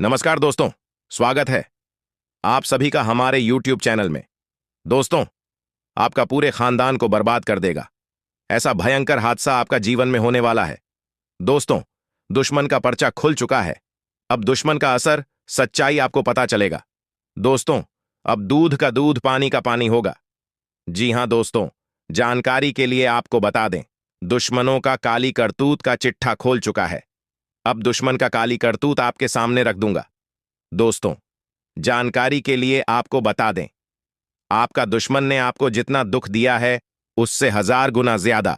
नमस्कार दोस्तों, स्वागत है आप सभी का हमारे YouTube चैनल में। दोस्तों, आपका पूरे खानदान को बर्बाद कर देगा ऐसा भयंकर हादसा आपका जीवन में होने वाला है। दोस्तों, दुश्मन का पर्चा खुल चुका है। अब दुश्मन का असर, सच्चाई आपको पता चलेगा। दोस्तों, अब दूध का दूध, पानी का पानी होगा। जी हां दोस्तों, जानकारी के लिए आपको बता दें, दुश्मनों का काली करतूत का चिट्ठा खोल चुका है। अब दुश्मन का काली करतूत आपके सामने रख दूंगा। दोस्तों, जानकारी के लिए आपको बता दें, आपका दुश्मन ने आपको जितना दुख दिया है उससे 1000 गुना ज्यादा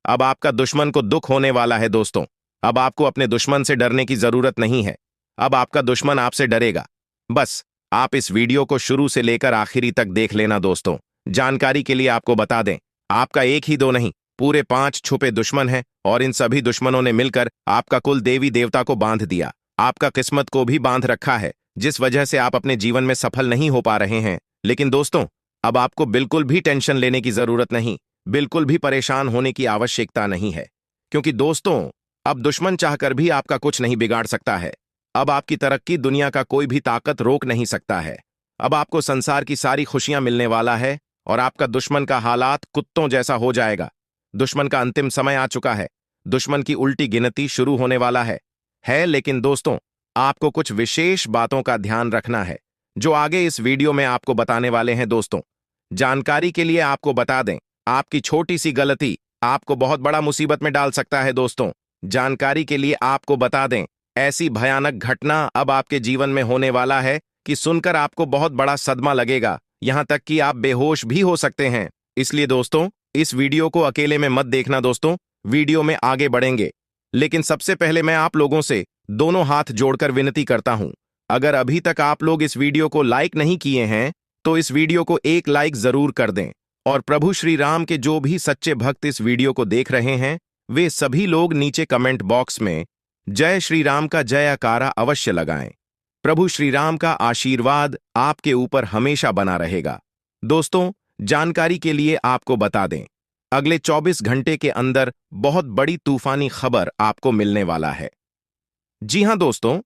अब आपका दुश्मन को दुख होने वाला है। दोस्तों, अब आपको अपने दुश्मन से डरने की जरूरत नहीं है। अब आपका दुश्मन आपसे डरेगा। बस आप इस वीडियो को शुरू से लेकर आखिरी तक देख लेना। दोस्तों, जानकारी के लिए आपको बता दें, आपका एक ही दो नहीं, पूरे 5 छुपे दुश्मन हैं और इन सभी दुश्मनों ने मिलकर आपका कुल देवी देवता को बांध दिया, आपका किस्मत को भी बांध रखा है, जिस वजह से आप अपने जीवन में सफल नहीं हो पा रहे हैं। लेकिन दोस्तों, अब आपको बिल्कुल भी टेंशन लेने की जरूरत नहीं, बिल्कुल भी परेशान होने की आवश्यकता नहीं है, क्योंकि दोस्तों, अब दुश्मन चाहकर भी आपका कुछ नहीं बिगाड़ सकता है। अब आपकी तरक्की दुनिया का कोई भी ताकत रोक नहीं सकता है। अब आपको संसार की सारी खुशियां मिलने वाला है और आपका दुश्मन का हालात कुत्तों जैसा हो जाएगा। दुश्मन का अंतिम समय आ चुका है। दुश्मन की उल्टी गिनती शुरू होने वाला है। लेकिन दोस्तों, आपको कुछ विशेष बातों का ध्यान रखना है, जो आगे इस वीडियो में आपको बताने वाले हैं। दोस्तों, जानकारी के लिए आपको बता दें, आपकी छोटी सी गलती आपको बहुत बड़ा मुसीबत में डाल सकता है। दोस्तों, जानकारी के लिए आपको बता दें, ऐसी भयानक घटना अब आपके जीवन में होने वाला है कि सुनकर आपको बहुत बड़ा सदमा लगेगा, यहां तक कि आप बेहोश भी हो सकते हैं। इसलिए दोस्तों, इस वीडियो को अकेले में मत देखना। दोस्तों, वीडियो में आगे बढ़ेंगे, लेकिन सबसे पहले मैं आप लोगों से दोनों हाथ जोड़कर विनती करता हूं, अगर अभी तक आप लोग इस वीडियो को लाइक नहीं किए हैं तो इस वीडियो को एक लाइक जरूर कर दें। और प्रभु श्री राम के जो भी सच्चे भक्त इस वीडियो को देख रहे हैं, वे सभी लोग नीचे कमेंट बॉक्स में जय श्री राम का जयकारा अवश्य लगाएं। प्रभु श्री राम का आशीर्वाद आपके ऊपर हमेशा बना रहेगा। दोस्तों, जानकारी के लिए आपको बता दें, अगले 24 घंटे के अंदर बहुत बड़ी तूफानी खबर आपको मिलने वाला है। जी हां दोस्तों,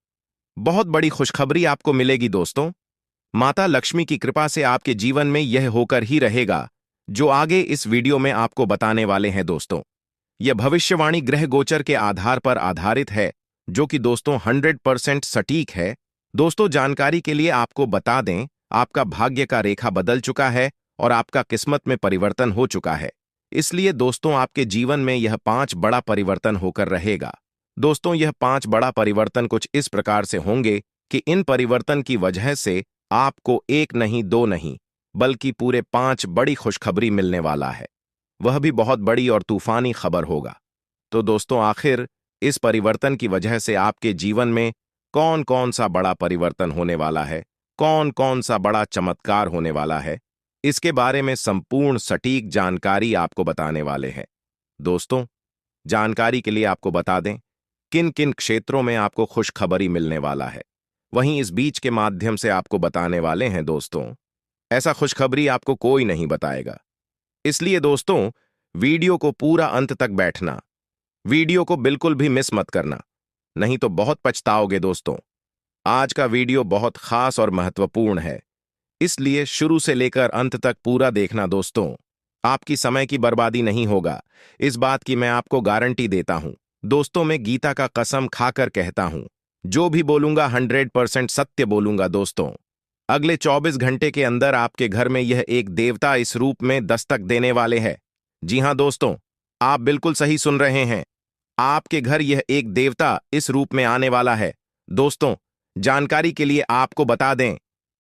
बहुत बड़ी खुशखबरी आपको मिलेगी। दोस्तों, माता लक्ष्मी की कृपा से आपके जीवन में यह होकर ही रहेगा जो आगे इस वीडियो में आपको बताने वाले हैं। दोस्तों, यह भविष्यवाणी ग्रह गोचर के आधार पर आधारित है, जो कि दोस्तों 100% सटीक है। दोस्तों, जानकारी के लिए आपको बता दें, आपका भाग्य का रेखा बदल चुका है और आपका किस्मत में परिवर्तन हो चुका है। इसलिए दोस्तों, आपके जीवन में यह 5 बड़ा परिवर्तन होकर रहेगा। दोस्तों, यह 5 बड़ा परिवर्तन कुछ इस प्रकार से होंगे कि इन परिवर्तन की वजह से आपको एक नहीं, दो नहीं, बल्कि पूरे 5 बड़ी खुशखबरी मिलने वाला है। वह भी बहुत बड़ी और तूफानी खबर होगा। तो दोस्तों, आखिर इस परिवर्तन की वजह से आपके जीवन में कौन कौन सा बड़ा परिवर्तन होने वाला है, कौन कौन सा बड़ा चमत्कार होने वाला है, इसके बारे में संपूर्ण सटीक जानकारी आपको बताने वाले हैं। दोस्तों, जानकारी के लिए आपको बता दें, किन किन क्षेत्रों में आपको खुशखबरी मिलने वाला है, वहीं इस बीच के माध्यम से आपको बताने वाले हैं। दोस्तों, ऐसा खुशखबरी आपको कोई नहीं बताएगा। इसलिए दोस्तों, वीडियो को पूरा अंत तक बैठना, वीडियो को बिल्कुल भी मिस मत करना, नहीं तो बहुत पछताओगे। दोस्तों, आज का वीडियो बहुत खास और महत्वपूर्ण है, इसलिए शुरू से लेकर अंत तक पूरा देखना। दोस्तों, आपकी समय की बर्बादी नहीं होगा, इस बात की मैं आपको गारंटी देता हूं। दोस्तों, मैं गीता का कसम खाकर कहता हूं, जो भी बोलूंगा 100% सत्य बोलूंगा। दोस्तों, अगले 24 घंटे के अंदर आपके घर में यह एक देवता इस रूप में दस्तक देने वाले हैं। जी हां दोस्तों, आप बिल्कुल सही सुन रहे हैं, आपके घर यह एक देवता इस रूप में आने वाला है। दोस्तों, जानकारी के लिए आपको बता दें,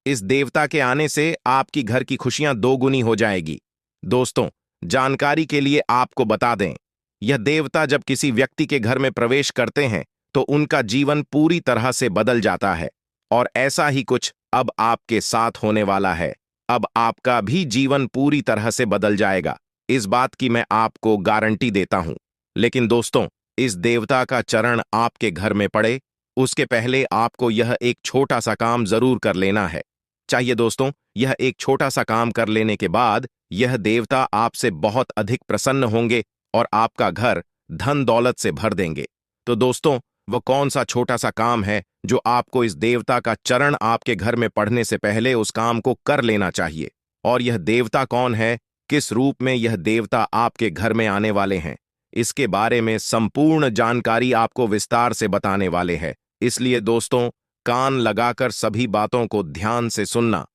इस देवता के आने से आपकी घर की खुशियां 2 गुनी हो जाएगी। दोस्तों, जानकारी के लिए आपको बता दें, यह देवता जब किसी व्यक्ति के घर में प्रवेश करते हैं तो उनका जीवन पूरी तरह से बदल जाता है, और ऐसा ही कुछ अब आपके साथ होने वाला है। अब आपका भी जीवन पूरी तरह से बदल जाएगा, इस बात की मैं आपको गारंटी देता हूं। लेकिन दोस्तों, इस देवता का चरण आपके घर में पड़े उसके पहले आपको यह एक छोटा सा काम जरूर कर लेना है। चाहिए दोस्तों, यह एक छोटा सा काम कर लेने के बाद यह देवता आपसे बहुत अधिक प्रसन्न होंगे और आपका घर धन दौलत से भर देंगे। तो दोस्तों, वह कौन सा छोटा सा काम है जो आपको इस देवता का चरण आपके घर में पढ़ने से पहले उस काम को कर लेना चाहिए? और यह देवता कौन है, किस रूप में यह देवता आपके घर में आने वाले हैं, इसके बारे में संपूर्ण जानकारी आपको विस्तार से बताने वाले हैं। इसलिए दोस्तों, कान लगाकर सभी बातों को ध्यान से सुनना।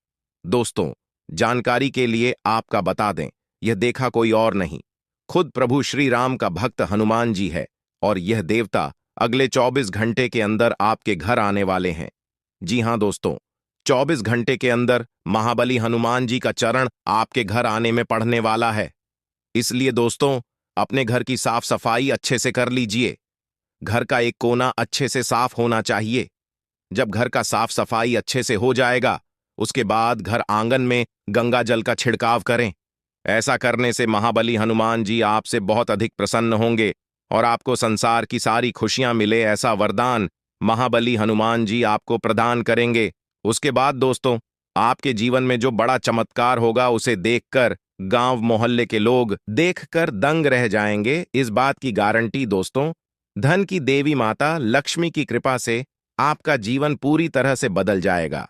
दोस्तों, जानकारी के लिए आपका बता दें, यह देखा कोई और नहीं, खुद प्रभु श्री राम का भक्त हनुमान जी है, और यह देवता अगले 24 घंटे के अंदर आपके घर आने वाले हैं। जी हां दोस्तों, 24 घंटे के अंदर महाबली हनुमान जी का चरण आपके घर आने में पड़ने वाला है। इसलिए दोस्तों, अपने घर की साफ सफाई अच्छे से कर लीजिए। घर का एक कोना अच्छे से साफ होना चाहिए। जब घर का साफ सफाई अच्छे से हो जाएगा, उसके बाद घर आंगन में गंगा जल का छिड़काव करें। ऐसा करने से महाबली हनुमान जी आपसे बहुत अधिक प्रसन्न होंगे और आपको संसार की सारी खुशियां मिले, ऐसा वरदान महाबली हनुमान जी आपको प्रदान करेंगे। उसके बाद दोस्तों, आपके जीवन में जो बड़ा चमत्कार होगा उसे देखकर गांव मोहल्ले के लोग देखकर दंग रह जाएंगे। इस बात की गारंटी दोस्तों, धन की देवी माता लक्ष्मी की कृपा से आपका जीवन पूरी तरह से बदल जाएगा।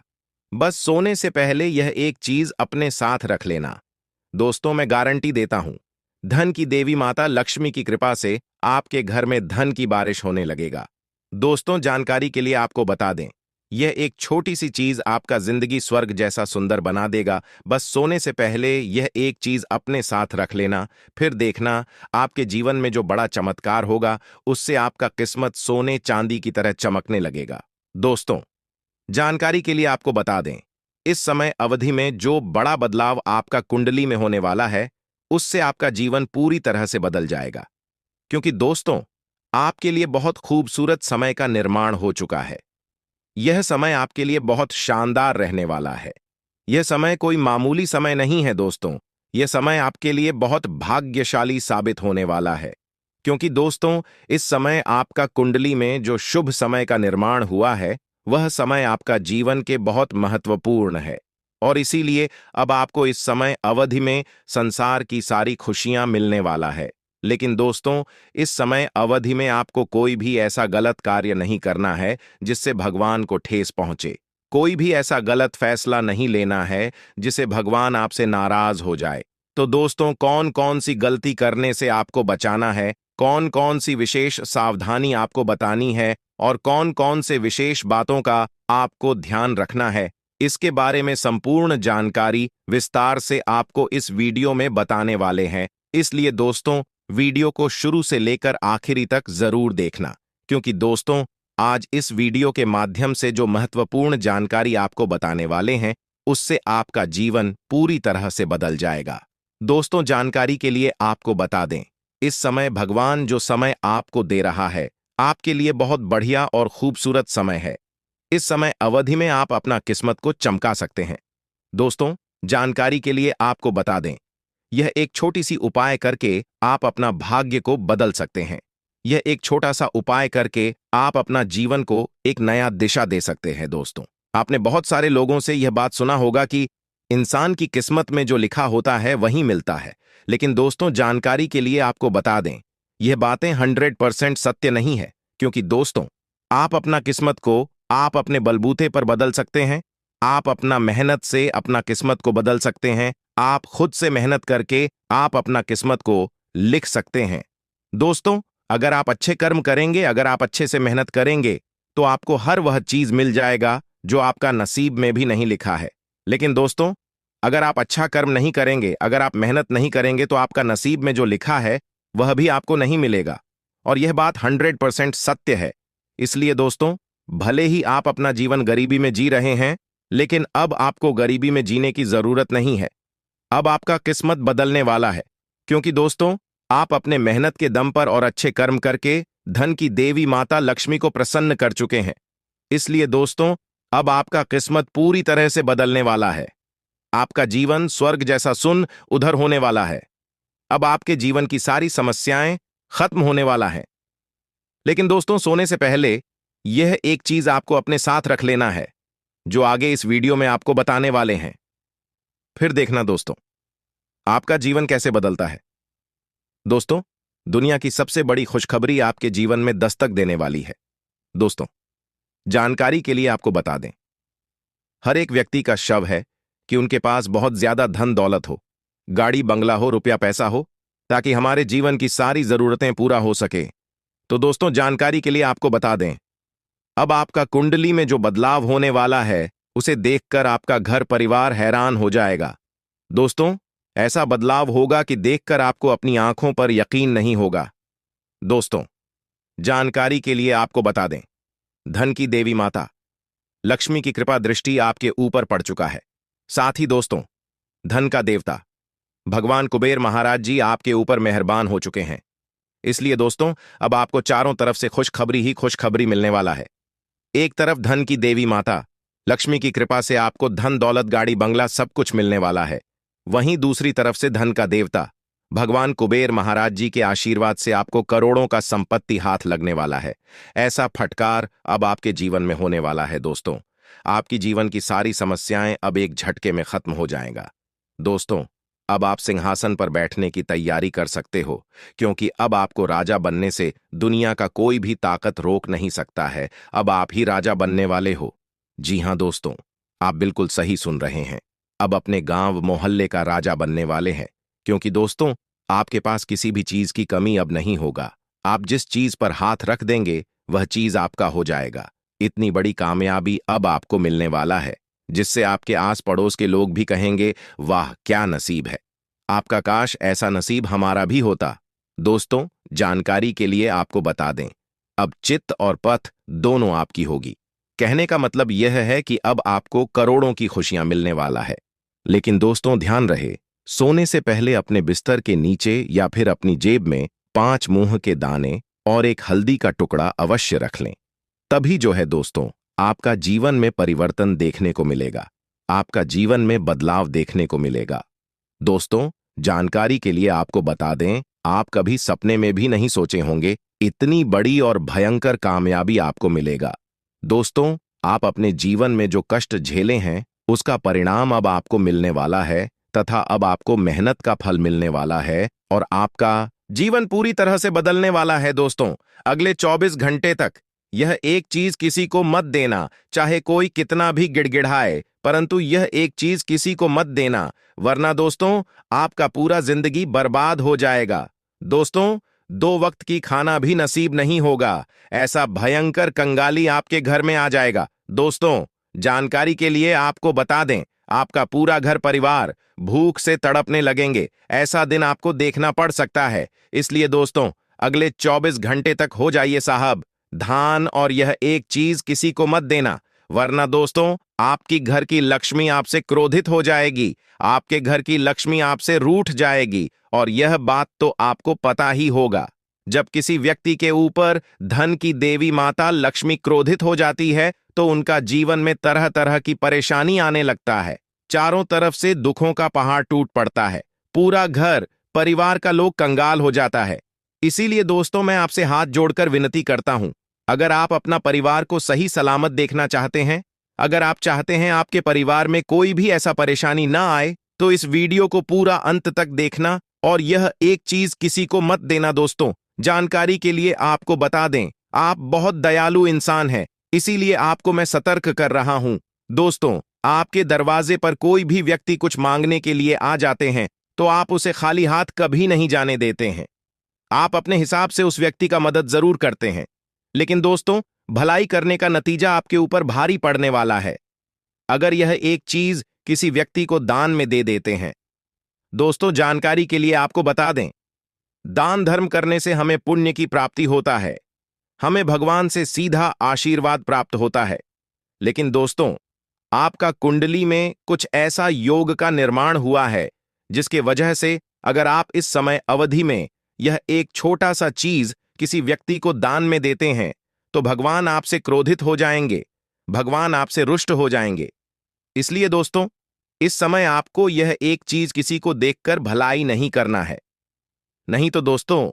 बस सोने से पहले यह एक चीज अपने साथ रख लेना। दोस्तों, मैं गारंटी देता हूं, धन की देवी माता लक्ष्मी की कृपा से आपके घर में धन की बारिश होने लगेगा। दोस्तों, जानकारी के लिए आपको बता दें, यह एक छोटी सी चीज आपका जिंदगी स्वर्ग जैसा सुंदर बना देगा। बस सोने से पहले यह एक चीज अपने साथ रख लेना, फिर देखना आपके जीवन में जो बड़ा चमत्कार होगा उससे आपका किस्मत सोने चांदी की तरह चमकने लगेगा। दोस्तों, जानकारी के लिए आपको बता दें, इस समय अवधि में जो बड़ा बदलाव आपका कुंडली में होने वाला है उससे आपका जीवन पूरी तरह से बदल जाएगा। क्योंकि दोस्तों, आपके लिए बहुत खूबसूरत समय का निर्माण हो चुका है। यह समय आपके लिए बहुत शानदार रहने वाला है। यह समय कोई मामूली समय नहीं है दोस्तों, यह समय आपके लिए बहुत भाग्यशाली साबित होने वाला है। क्योंकि दोस्तों, इस समय आपका कुंडली में जो शुभ समय का निर्माण हुआ है वह समय आपका जीवन के बहुत महत्वपूर्ण है, और इसीलिए अब आपको इस समय अवधि में संसार की सारी खुशियां मिलने वाला है। लेकिन दोस्तों, इस समय अवधि में आपको कोई भी ऐसा गलत कार्य नहीं करना है जिससे भगवान को ठेस पहुंचे। कोई भी ऐसा गलत फैसला नहीं लेना है जिसे भगवान आपसे नाराज हो जाए। तो दोस्तों, कौन कौन सी गलती करने से आपको बचाना है, कौन कौन सी विशेष सावधानी आपको बतानी है और कौन कौन से विशेष बातों का आपको ध्यान रखना है, इसके बारे में संपूर्ण जानकारी विस्तार से आपको इस वीडियो में बताने वाले हैं। इसलिए दोस्तों, वीडियो को शुरू से लेकर आखिरी तक जरूर देखना, क्योंकि दोस्तों, आज इस वीडियो के माध्यम से जो महत्वपूर्ण जानकारी आपको बताने वाले हैं उससे आपका जीवन पूरी तरह से बदल जाएगा। दोस्तों, जानकारी के लिए आपको बता दें, इस समय भगवान जो समय आपको दे रहा है आपके लिए बहुत बढ़िया और खूबसूरत समय है। इस समय अवधि में आप अपना किस्मत को चमका सकते हैं। दोस्तों, जानकारी के लिए आपको बता दें, यह एक छोटी सी उपाय करके आप अपना भाग्य को बदल सकते हैं। यह एक छोटा सा उपाय करके आप अपना जीवन को एक नया दिशा दे सकते हैं। दोस्तों, आपने बहुत सारे लोगों से यह बात सुना होगा कि इंसान की किस्मत में जो लिखा होता है वही मिलता है। लेकिन दोस्तों, जानकारी के लिए आपको बता दें, यह बातें 100% सत्य नहीं है। क्योंकि दोस्तों, आप अपना किस्मत को आप अपने बलबूते पर बदल सकते हैं। आप अपना मेहनत से अपना किस्मत को बदल सकते हैं। आप खुद से मेहनत करके आप अपना किस्मत को लिख सकते हैं। दोस्तों, अगर आप अच्छे कर्म करेंगे, अगर आप अच्छे से मेहनत करेंगे तो आपको हर वह चीज मिल जाएगा जो आपका नसीब में भी नहीं लिखा है। लेकिन दोस्तों, अगर आप अच्छा कर्म नहीं करेंगे, अगर आप मेहनत नहीं करेंगे तो आपका नसीब में जो लिखा है वह भी आपको नहीं मिलेगा। और यह बात 100% सत्य है। इसलिए दोस्तों, भले ही आप अपना जीवन गरीबी में जी रहे हैं, लेकिन अब आपको गरीबी में जीने की जरूरत नहीं है। अब आपका किस्मत बदलने वाला है। क्योंकि दोस्तों, आप अपने मेहनत के दम पर और अच्छे कर्म करके धन की देवी माता लक्ष्मी को प्रसन्न कर चुके हैं। इसलिए दोस्तों, अब आपका किस्मत पूरी तरह से बदलने वाला है। आपका जीवन स्वर्ग जैसा सुन उधर होने वाला है। अब आपके जीवन की सारी समस्याएं खत्म होने वाला है। लेकिन दोस्तों, सोने से पहले यह एक चीज आपको अपने साथ रख लेना है जो आगे इस वीडियो में आपको बताने वाले हैं। फिर देखना दोस्तों, आपका जीवन कैसे बदलता है। दोस्तों, दुनिया की सबसे बड़ी खुशखबरी आपके जीवन में दस्तक देने वाली है। दोस्तों, जानकारी के लिए आपको बता दें, हर एक व्यक्ति का शव है कि उनके पास बहुत ज्यादा धन दौलत हो, गाड़ी बंगला हो, रुपया पैसा हो, ताकि हमारे जीवन की सारी जरूरतें पूरा हो सके। तो दोस्तों, जानकारी के लिए आपको बता दें, अब आपका कुंडली में जो बदलाव होने वाला है उसे देखकर आपका घर परिवार हैरान हो जाएगा। दोस्तों, ऐसा बदलाव होगा कि देखकर आपको अपनी आंखों पर यकीन नहीं होगा। दोस्तों, जानकारी के लिए आपको बता दें, धन की देवी माता लक्ष्मी की कृपा दृष्टि आपके ऊपर पड़ चुका है। साथ ही दोस्तों, धन का देवता भगवान कुबेर महाराज जी आपके ऊपर मेहरबान हो चुके हैं। इसलिए दोस्तों, अब आपको चारों तरफ से खुशखबरी ही खुशखबरी मिलने वाला है। एक तरफ धन की देवी माता लक्ष्मी की कृपा से आपको धन दौलत गाड़ी बंगला सब कुछ मिलने वाला है। वहीं दूसरी तरफ से धन का देवता भगवान कुबेर महाराज जी के आशीर्वाद से आपको करोड़ों का संपत्ति हाथ लगने वाला है। ऐसा फटकार अब आपके जीवन में होने वाला है। दोस्तों, आपकी जीवन की सारी समस्याएं अब एक झटके में खत्म हो जाएगा। दोस्तों, अब आप सिंहासन पर बैठने की तैयारी कर सकते हो, क्योंकि अब आपको राजा बनने से दुनिया का कोई भी ताकत रोक नहीं सकता है। अब आप ही राजा बनने वाले हो। जी हां दोस्तों, आप बिल्कुल सही सुन रहे हैं। अब अपने गांव मोहल्ले का राजा बनने वाले हैं, क्योंकि दोस्तों, आपके पास किसी भी चीज की कमी अब नहीं होगा। आप जिस चीज पर हाथ रख देंगे वह चीज आपका हो जाएगा। इतनी बड़ी कामयाबी अब आपको मिलने वाला है, जिससे आपके आस पड़ोस के लोग भी कहेंगे, वाह क्या नसीब है, आपका काश ऐसा नसीब हमारा भी होता। दोस्तों, जानकारी के लिए आपको बता दें, अब चित्त और पथ दोनों आपकी होगी। कहने का मतलब यह है कि अब आपको करोड़ों की खुशियां मिलने वाला है। लेकिन दोस्तों, ध्यान रहे, सोने से पहले अपने बिस्तर के नीचे या फिर अपनी जेब में 5 मूंग के दाने और एक हल्दी का टुकड़ा अवश्य रख लें। तभी जो है दोस्तों, आपका जीवन में परिवर्तन देखने को मिलेगा, आपका जीवन में बदलाव देखने को मिलेगा। दोस्तों, जानकारी के लिए आपको बता दें, आप कभी सपने में भी नहीं सोचे होंगे इतनी बड़ी और भयंकर कामयाबी आपको मिलेगा। दोस्तों, आप अपने जीवन में जो कष्ट झेले हैं उसका परिणाम अब आपको मिलने वाला है, तथा अब आपको मेहनत का फल मिलने वाला है और आपका जीवन पूरी तरह से बदलने वाला है। दोस्तों, अगले 24 घंटे तक यह एक चीज किसी को मत देना, चाहे कोई कितना भी गिड़गिड़ाए, परंतु यह एक चीज किसी को मत देना, वरना दोस्तों आपका पूरा जिंदगी बर्बाद हो जाएगा। दोस्तों, 2 वक्त की खाना भी नसीब नहीं होगा। ऐसा भयंकर कंगाली आपके घर में आ जाएगा। दोस्तों, जानकारी के लिए आपको बता दें, आपका पूरा घर परिवार भूख से तड़पने लगेंगे। ऐसा दिन आपको देखना पड़ सकता है। इसलिए दोस्तों, अगले 24 घंटे तक हो जाइए साहब धान, और यह एक चीज किसी को मत देना, वरना दोस्तों आपकी घर की लक्ष्मी आपसे क्रोधित हो जाएगी, आपके घर की लक्ष्मी आपसे रूठ जाएगी। और यह बात तो आपको पता ही होगा, जब किसी व्यक्ति के ऊपर धन की देवी माता लक्ष्मी क्रोधित हो जाती है तो उनका जीवन में तरह तरह की परेशानी आने लगता है। चारों तरफ से दुखों का पहाड़ टूट पड़ता है, पूरा घर परिवार का लोग कंगाल हो जाता है। इसीलिए दोस्तों, मैं आपसे हाथ जोड़कर विनती करता हूं, अगर आप अपना परिवार को सही सलामत देखना चाहते हैं, अगर आप चाहते हैं आपके परिवार में कोई भी ऐसा परेशानी ना आए, तो इस वीडियो को पूरा अंत तक देखना और यह एक चीज किसी को मत देना। दोस्तों, जानकारी के लिए आपको बता दें, आप बहुत दयालु इंसान हैं, इसीलिए आपको मैं सतर्क कर रहा हूं। दोस्तों, आपके दरवाजे पर कोई भी व्यक्ति कुछ मांगने के लिए आ जाते हैं तो आप उसे खाली हाथ कभी नहीं जाने देते हैं। आप अपने हिसाब से उस व्यक्ति का मदद जरूर करते हैं, लेकिन दोस्तों, भलाई करने का नतीजा आपके ऊपर भारी पड़ने वाला है अगर यह एक चीज किसी व्यक्ति को दान में दे देते हैं। दोस्तों, जानकारी के लिए आपको बता दें, दान धर्म करने से हमें पुण्य की प्राप्ति होता है, हमें भगवान से सीधा आशीर्वाद प्राप्त होता है। लेकिन दोस्तों, आपका कुंडली में कुछ ऐसा योग का निर्माण हुआ है जिसके वजह से अगर आप इस समय अवधि में यह एक छोटा सा चीज किसी व्यक्ति को दान में देते हैं तो भगवान आपसे क्रोधित हो जाएंगे, भगवान आपसे रुष्ट हो जाएंगे। इसलिए दोस्तों, इस समय आपको यह एक चीज किसी को देखकर भलाई नहीं करना है, नहीं तो दोस्तों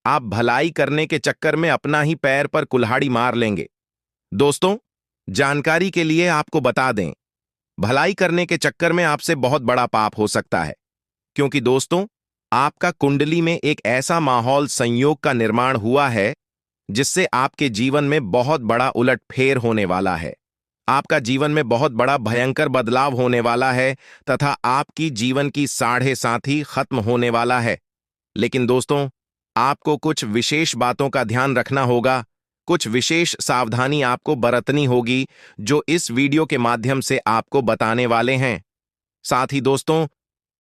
आप भलाई करने के चक्कर में अपना ही पैर पर कुल्हाड़ी मार लेंगे। दोस्तों, जानकारी के लिए आपको बता दें, भलाई करने के चक्कर में आपसे बहुत बड़ा पाप हो सकता है, क्योंकि दोस्तों आपका कुंडली में एक ऐसा माहौल संयोग का निर्माण हुआ है जिससे आपके जीवन में बहुत बड़ा उलटफेर होने वाला है। आपका जीवन में बहुत बड़ा भयंकर बदलाव होने वाला है तथा आपकी जीवन की साढ़े साथी खत्म होने वाला है। लेकिन दोस्तों, आपको कुछ विशेष बातों का ध्यान रखना होगा, कुछ विशेष सावधानी आपको बरतनी होगी जो इस वीडियो के माध्यम से आपको बताने वाले हैं। साथ ही दोस्तों,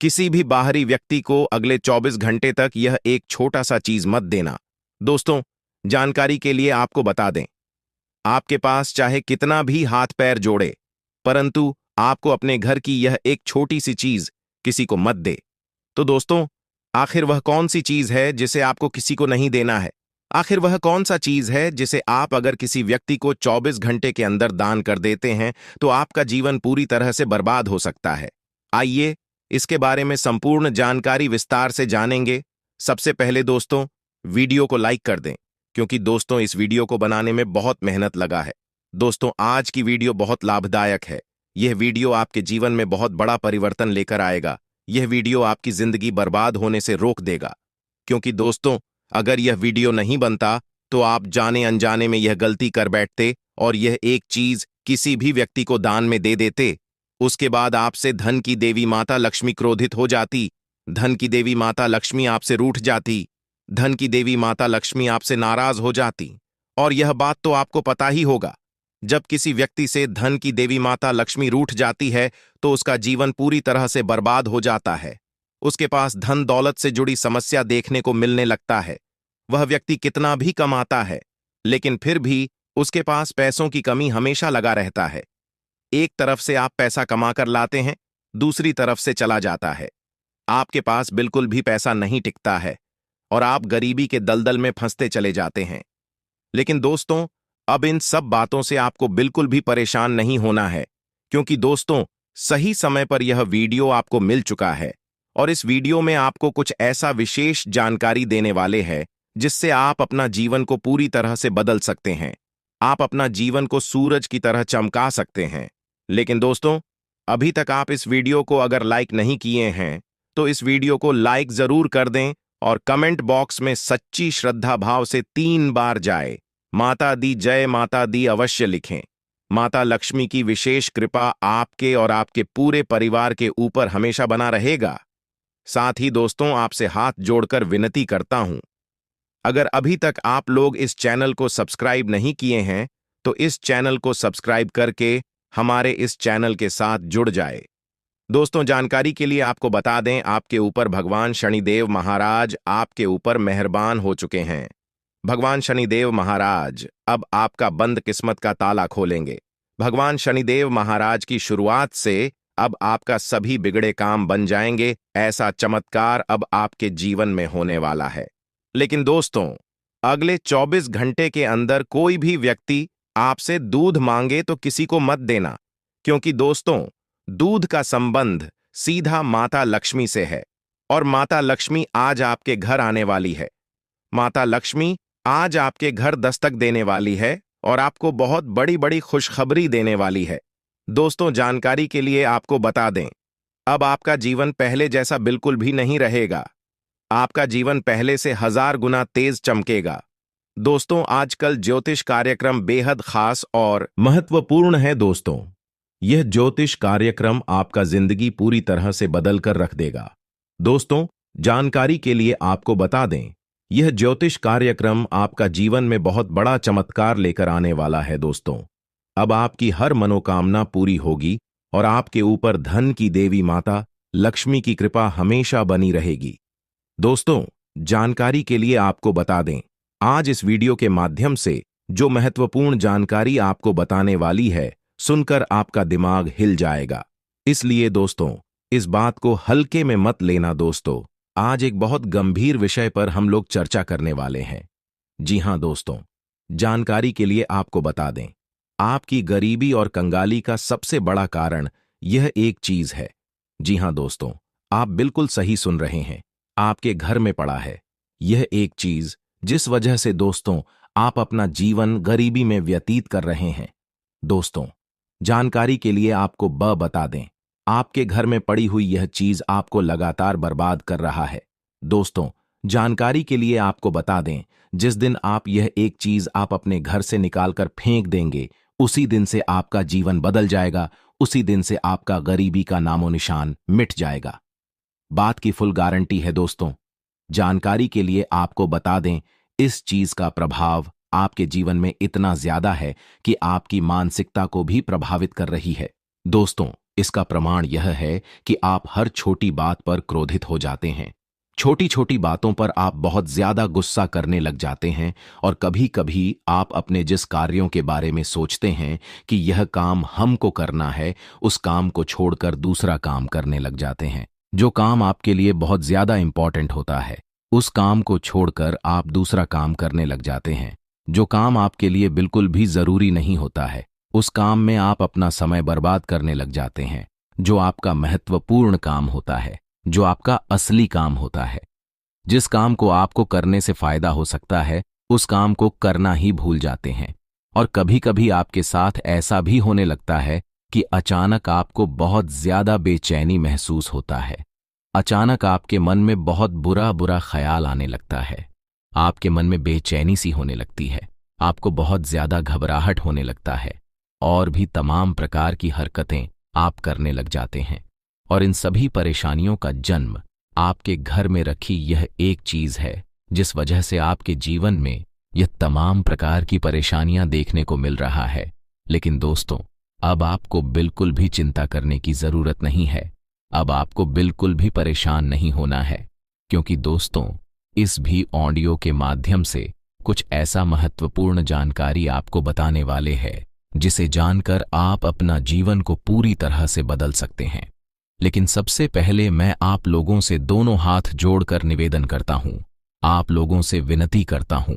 किसी भी बाहरी व्यक्ति को अगले 24 घंटे तक यह एक छोटा सा चीज मत देना। दोस्तों, जानकारी के लिए आपको बता दें, आपके पास चाहे कितना भी हाथ पैर जोड़े, परंतु आपको अपने घर की यह एक छोटी सी चीज किसी को मत दे। तो दोस्तों, आखिर वह कौन सी चीज है जिसे आपको किसी को नहीं देना है? आखिर वह कौन सा चीज है जिसे आप अगर किसी व्यक्ति को 24 घंटे के अंदर दान कर देते हैं तो आपका जीवन पूरी तरह से बर्बाद हो सकता है? आइए इसके बारे में संपूर्ण जानकारी विस्तार से जानेंगे। सबसे पहले दोस्तों, वीडियो को लाइक कर दें, क्योंकि दोस्तों इस वीडियो को बनाने में बहुत मेहनत लगा है। दोस्तों, आज की वीडियो बहुत लाभदायक है। यह वीडियो आपके जीवन में बहुत बड़ा परिवर्तन लेकर आएगा। यह वीडियो आपकी जिंदगी बर्बाद होने से रोक देगा, क्योंकि दोस्तों अगर यह वीडियो नहीं बनता तो आप जाने अनजाने में यह गलती कर बैठते और यह एक चीज किसी भी व्यक्ति को दान में दे देते। उसके बाद आपसे धन की देवी माता लक्ष्मी क्रोधित हो जाती, धन की देवी माता लक्ष्मी आपसे रूठ जाती, धन की देवी माता लक्ष्मी आपसे नाराज हो जाती। और यह बात तो आपको पता ही होगा, जब किसी व्यक्ति से धन की देवी माता लक्ष्मी रूठ जाती है तो उसका जीवन पूरी तरह से बर्बाद हो जाता है। उसके पास धन दौलत से जुड़ी समस्या देखने को मिलने लगता है। वह व्यक्ति कितना भी कमाता है, लेकिन फिर भी उसके पास पैसों की कमी हमेशा लगा रहता है। एक तरफ से आप पैसा कमा कर लाते हैं, दूसरी तरफ से चला जाता है। आपके पास बिल्कुल भी पैसा नहीं टिकता है और आप गरीबी के दलदल में फंसते चले जाते हैं। लेकिन दोस्तों, अब इन सब बातों से आपको बिल्कुल भी परेशान नहीं होना है, क्योंकि दोस्तों सही समय पर यह वीडियो आपको मिल चुका है और इस वीडियो में आपको कुछ ऐसा विशेष जानकारी देने वाले हैं जिससे आप अपना जीवन को पूरी तरह से बदल सकते हैं। आप अपना जीवन को सूरज की तरह चमका सकते हैं। लेकिन दोस्तों, अभी तक आप इस वीडियो को अगर लाइक नहीं किए हैं तो इस वीडियो को लाइक जरूर कर दें और कमेंट बॉक्स में सच्ची श्रद्धा भाव से 3 बार जाए माता दी जय माता दी अवश्य लिखें। माता लक्ष्मी की विशेष कृपा आपके और आपके पूरे परिवार के ऊपर हमेशा बना रहेगा। साथ ही दोस्तों, आपसे हाथ जोड़कर विनती करता हूं, अगर अभी तक आप लोग इस चैनल को सब्सक्राइब नहीं किए हैं तो इस चैनल को सब्सक्राइब करके हमारे इस चैनल के साथ जुड़ जाए। दोस्तों, जानकारी के लिए आपको बता दें, आपके ऊपर भगवान शनिदेव महाराज आपके ऊपर मेहरबान हो चुके हैं। भगवान शनिदेव महाराज अब आपका बंद किस्मत का ताला खोलेंगे। भगवान शनिदेव महाराज की शुरुआत से अब आपका सभी बिगड़े काम बन जाएंगे। ऐसा चमत्कार अब आपके जीवन में होने वाला है। लेकिन दोस्तों, अगले 24 घंटे के अंदर कोई भी व्यक्ति आपसे दूध मांगे तो किसी को मत देना, क्योंकि दोस्तों दूध का संबंध सीधा माता लक्ष्मी से है और माता लक्ष्मी आज आपके घर आने वाली है। माता लक्ष्मी आज आपके घर दस्तक देने वाली है और आपको बहुत बड़ी बड़ी खुशखबरी देने वाली है। दोस्तों, जानकारी के लिए आपको बता दें, अब आपका जीवन पहले जैसा बिल्कुल भी नहीं रहेगा। आपका जीवन पहले से 1000 गुना तेज चमकेगा। दोस्तों, आजकल ज्योतिष कार्यक्रम बेहद खास और महत्वपूर्ण है। दोस्तों, यह ज्योतिष कार्यक्रम आपका जिंदगी पूरी तरह से बदल कर रख देगा। दोस्तों, जानकारी के लिए आपको बता दें, यह ज्योतिष कार्यक्रम आपका जीवन में बहुत बड़ा चमत्कार लेकर आने वाला है। दोस्तों, अब आपकी हर मनोकामना पूरी होगी और आपके ऊपर धन की देवी माता लक्ष्मी की कृपा हमेशा बनी रहेगी। दोस्तों, जानकारी के लिए आपको बता दें, आज इस वीडियो के माध्यम से जो महत्वपूर्ण जानकारी आपको बताने वाली है, सुनकर आपका दिमाग हिल जाएगा। इसलिए दोस्तों, इस बात को हल्के में मत लेना। दोस्तों, आज एक बहुत गंभीर विषय पर हम लोग चर्चा करने वाले हैं। जी हां दोस्तों, जानकारी के लिए आपको बता दें, आपकी गरीबी और कंगाली का सबसे बड़ा कारण यह एक चीज है। जी हां दोस्तों, आप बिल्कुल सही सुन रहे हैं, आपके घर में पड़ा है यह एक चीज, जिस वजह से दोस्तों आप अपना जीवन गरीबी में व्यतीत कर रहे हैं। दोस्तों, जानकारी के लिए आपको बता दें, आपके घर में पड़ी हुई यह चीज आपको लगातार बर्बाद कर रहा है। दोस्तों, जानकारी के लिए आपको बता दें, जिस दिन आप यह एक चीज आप अपने घर से निकालकर फेंक देंगे, उसी दिन से आपका जीवन बदल जाएगा, उसी दिन से आपका गरीबी का नामो निशान मिट जाएगा। बात की फुल गारंटी है दोस्तों। जानकारी के लिए आपको बता दें, इस चीज का प्रभाव आपके जीवन में इतना ज्यादा है कि आपकी मानसिकता को भी प्रभावित कर रही है। दोस्तों, इसका प्रमाण यह है कि आप हर छोटी बात पर क्रोधित हो जाते हैं। छोटी छोटी बातों पर आप बहुत ज्यादा गुस्सा करने लग जाते हैं और कभी कभी आप अपने जिस कार्यों के बारे में सोचते हैं कि यह काम हमको करना है, उस काम को छोड़कर दूसरा काम करने लग जाते हैं। जो काम आपके लिए बहुत ज्यादा इंपॉर्टेंट होता है, उस काम को छोड़कर आप दूसरा काम करने लग जाते हैं। जो काम आपके लिए बिल्कुल भी जरूरी नहीं होता है, उस काम में आप अपना समय बर्बाद करने लग जाते हैं। जो आपका महत्वपूर्ण काम होता है, जो आपका असली काम होता है, जिस काम को आपको करने से फायदा हो सकता है, उस काम को करना ही भूल जाते हैं। और कभी कभी आपके साथ ऐसा भी होने लगता है कि अचानक आपको बहुत ज्यादा बेचैनी महसूस होता है। अचानक आपके मन में बहुत बुरा बुरा ख्याल आने लगता है। आपके मन में बेचैनी सी होने लगती है, आपको बहुत ज्यादा घबराहट होने लगता है और भी तमाम प्रकार की हरकतें आप करने लग जाते हैं। और इन सभी परेशानियों का जन्म आपके घर में रखी यह एक चीज है, जिस वजह से आपके जीवन में यह तमाम प्रकार की परेशानियां देखने को मिल रहा है। लेकिन दोस्तों, अब आपको बिल्कुल भी चिंता करने की जरूरत नहीं है। अब आपको बिल्कुल भी परेशान नहीं होना है, क्योंकि दोस्तों, इस भी ऑडियो के माध्यम से कुछ ऐसा महत्वपूर्ण जानकारी आपको बताने वाले हैं, जिसे जानकर आप अपना जीवन को पूरी तरह से बदल सकते हैं। लेकिन सबसे पहले मैं आप लोगों से दोनों हाथ जोड़कर निवेदन करता हूं, आप लोगों से विनती करता हूं,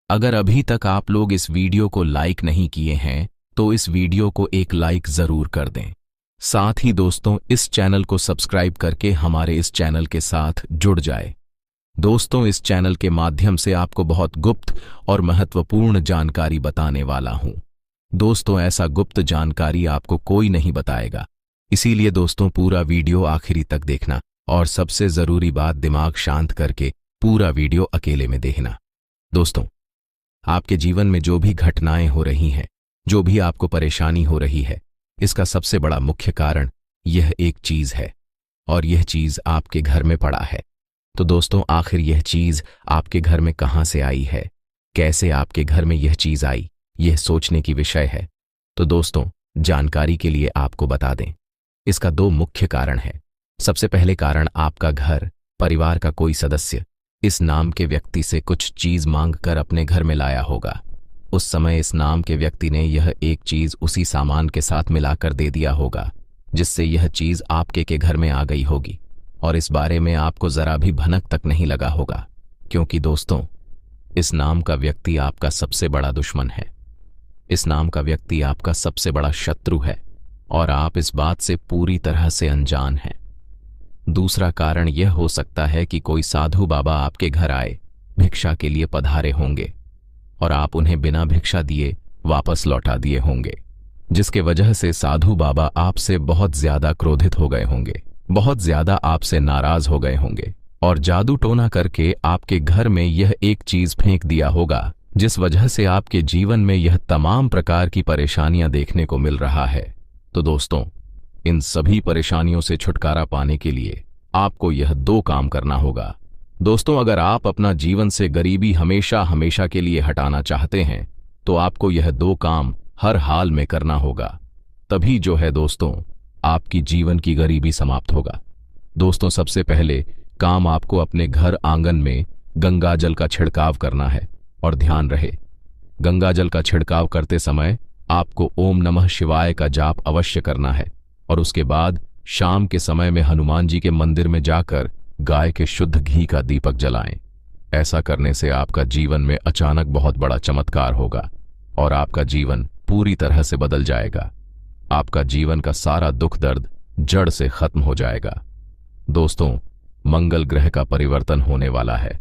अगर अभी तक आप लोग इस वीडियो को लाइक नहीं किए हैं तो इस वीडियो को एक लाइक जरूर कर दें। साथ ही दोस्तों, इस चैनल को सब्सक्राइब करके हमारे इस चैनल के साथ जुड़ जाए। दोस्तों, इस चैनल के माध्यम से आपको बहुत गुप्त और महत्वपूर्ण जानकारी बताने वाला हूं। दोस्तों, ऐसा गुप्त जानकारी आपको कोई नहीं बताएगा, इसीलिए दोस्तों पूरा वीडियो आखिरी तक देखना और सबसे जरूरी बात, दिमाग शांत करके पूरा वीडियो अकेले में देखना। दोस्तों, आपके जीवन में जो भी घटनाएं हो रही हैं, जो भी आपको परेशानी हो रही है, इसका सबसे बड़ा मुख्य कारण यह एक चीज है, और यह चीज आपके घर में पड़ा है। तो दोस्तों, आखिर यह चीज आपके घर में कहां से आई है, कैसे आपके घर में यह चीज आई, यह सोचने की विषय है। तो दोस्तों, जानकारी के लिए आपको बता दें, इसका दो मुख्य कारण है। सबसे पहले कारण, आपका घर परिवार का कोई सदस्य इस नाम के व्यक्ति से कुछ चीज मांग कर अपने घर में लाया होगा। उस समय इस नाम के व्यक्ति ने यह एक चीज उसी सामान के साथ मिलाकर दे दिया होगा, जिससे यह चीज आपके के घर में आ गई होगी, और इस बारे में आपको जरा भी भनक तक नहीं लगा होगा, क्योंकि दोस्तों, इस नाम का व्यक्ति आपका सबसे बड़ा दुश्मन है। इस नाम का व्यक्ति आपका सबसे बड़ा शत्रु है और आप इस बात से पूरी तरह से अनजान हैं। दूसरा कारण यह हो सकता है कि कोई साधु बाबा आपके घर आए, भिक्षा के लिए पधारे होंगे और आप उन्हें बिना भिक्षा दिए वापस लौटा दिए होंगे, जिसके वजह से साधु बाबा आपसे बहुत ज्यादा क्रोधित हो गए होंगे, बहुत ज्यादा आपसे नाराज हो गए होंगे और जादू टोना करके आपके घर में यह एक चीज फेंक दिया होगा, जिस वजह से आपके जीवन में यह तमाम प्रकार की परेशानियां देखने को मिल रहा है। तो दोस्तों, इन सभी परेशानियों से छुटकारा पाने के लिए आपको यह दो काम करना होगा। दोस्तों, अगर आप अपना जीवन से गरीबी हमेशा हमेशा के लिए हटाना चाहते हैं, तो आपको यह दो काम हर हाल में करना होगा। तभी जो है दोस्तों, आपकी जीवन की गरीबी समाप्त होगा। दोस्तों, सबसे पहले काम आपको अपने घर आंगन में गंगा जल का छिड़काव करना है, और ध्यान रहे, गंगा जल का छिड़काव करते समय आपको ओम नमः शिवाय का जाप अवश्य करना है, और उसके बाद शाम के समय में हनुमान जी के मंदिर में जाकर गाय के शुद्ध घी का दीपक जलाएं। ऐसा करने से आपका जीवन में अचानक बहुत बड़ा चमत्कार होगा और आपका जीवन पूरी तरह से बदल जाएगा। आपका जीवन का सारा दुख दर्द जड़ से खत्म हो जाएगा। दोस्तों, मंगल ग्रह का परिवर्तन होने वाला है,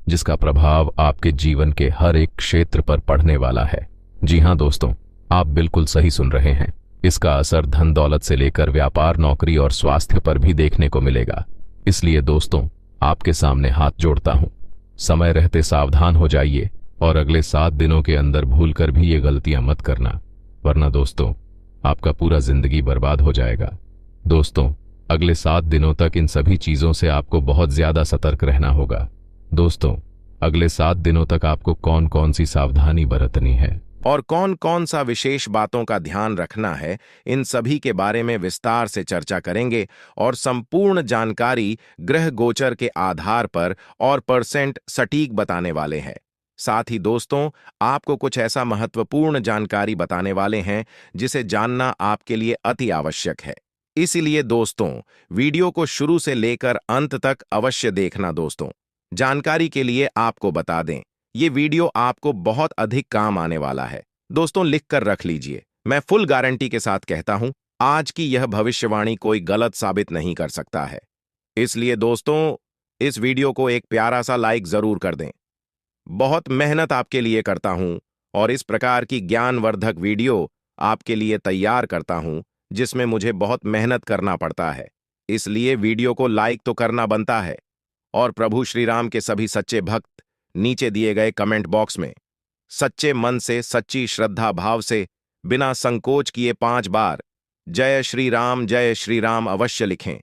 जिसका प्रभाव आपके जीवन के हर एक क्षेत्र पर पड़ने वाला है। जी हां दोस्तों, आप बिल्कुल सही सुन रहे हैं। इसका असर धन दौलत से लेकर व्यापार, नौकरी और स्वास्थ्य पर भी देखने को मिलेगा। इसलिए दोस्तों, आपके सामने हाथ जोड़ता हूं। समय रहते सावधान हो जाइए और अगले 7 दिनों के अंदर भूलकर भी ये गलतियां मत करना, वरना दोस्तों आपका पूरा जिंदगी बर्बाद हो जाएगा। दोस्तों, अगले 7 दिनों तक इन सभी चीजों से आपको बहुत ज्यादा सतर्क रहना होगा। दोस्तों, अगले 7 दिनों तक आपको कौन कौन सी सावधानी बरतनी है और कौन कौन सा विशेष बातों का ध्यान रखना है, इन सभी के बारे में विस्तार से चर्चा करेंगे और संपूर्ण जानकारी ग्रह गोचर के आधार पर और परसेंट सटीक बताने वाले हैं। साथ ही दोस्तों, आपको कुछ ऐसा महत्वपूर्ण जानकारी बताने वाले हैं जिसे जानना आपके लिए अति आवश्यक है। इसीलिए दोस्तों, वीडियो को शुरू से लेकर अंत तक अवश्य देखना। दोस्तों, जानकारी के लिए आपको बता दें, ये वीडियो आपको बहुत अधिक काम आने वाला है। दोस्तों, लिख कर रख लीजिए। मैं फुल गारंटी के साथ कहता हूं, आज की यह भविष्यवाणी कोई गलत साबित नहीं कर सकता है। इसलिए दोस्तों, इस वीडियो को एक प्यारा सा लाइक जरूर कर दें। बहुत मेहनत आपके लिए करता हूं और इस प्रकार की ज्ञानवर्धक वीडियो आपके लिए तैयार करता हूं, जिसमें मुझे बहुत मेहनत करना पड़ता है। इसलिए वीडियो को लाइक तो करना बनता है। और प्रभु श्री राम के सभी सच्चे भक्त नीचे दिए गए कमेंट बॉक्स में सच्चे मन से, सच्ची श्रद्धा भाव से, बिना संकोच किए 5 बार जय श्री राम अवश्य लिखें।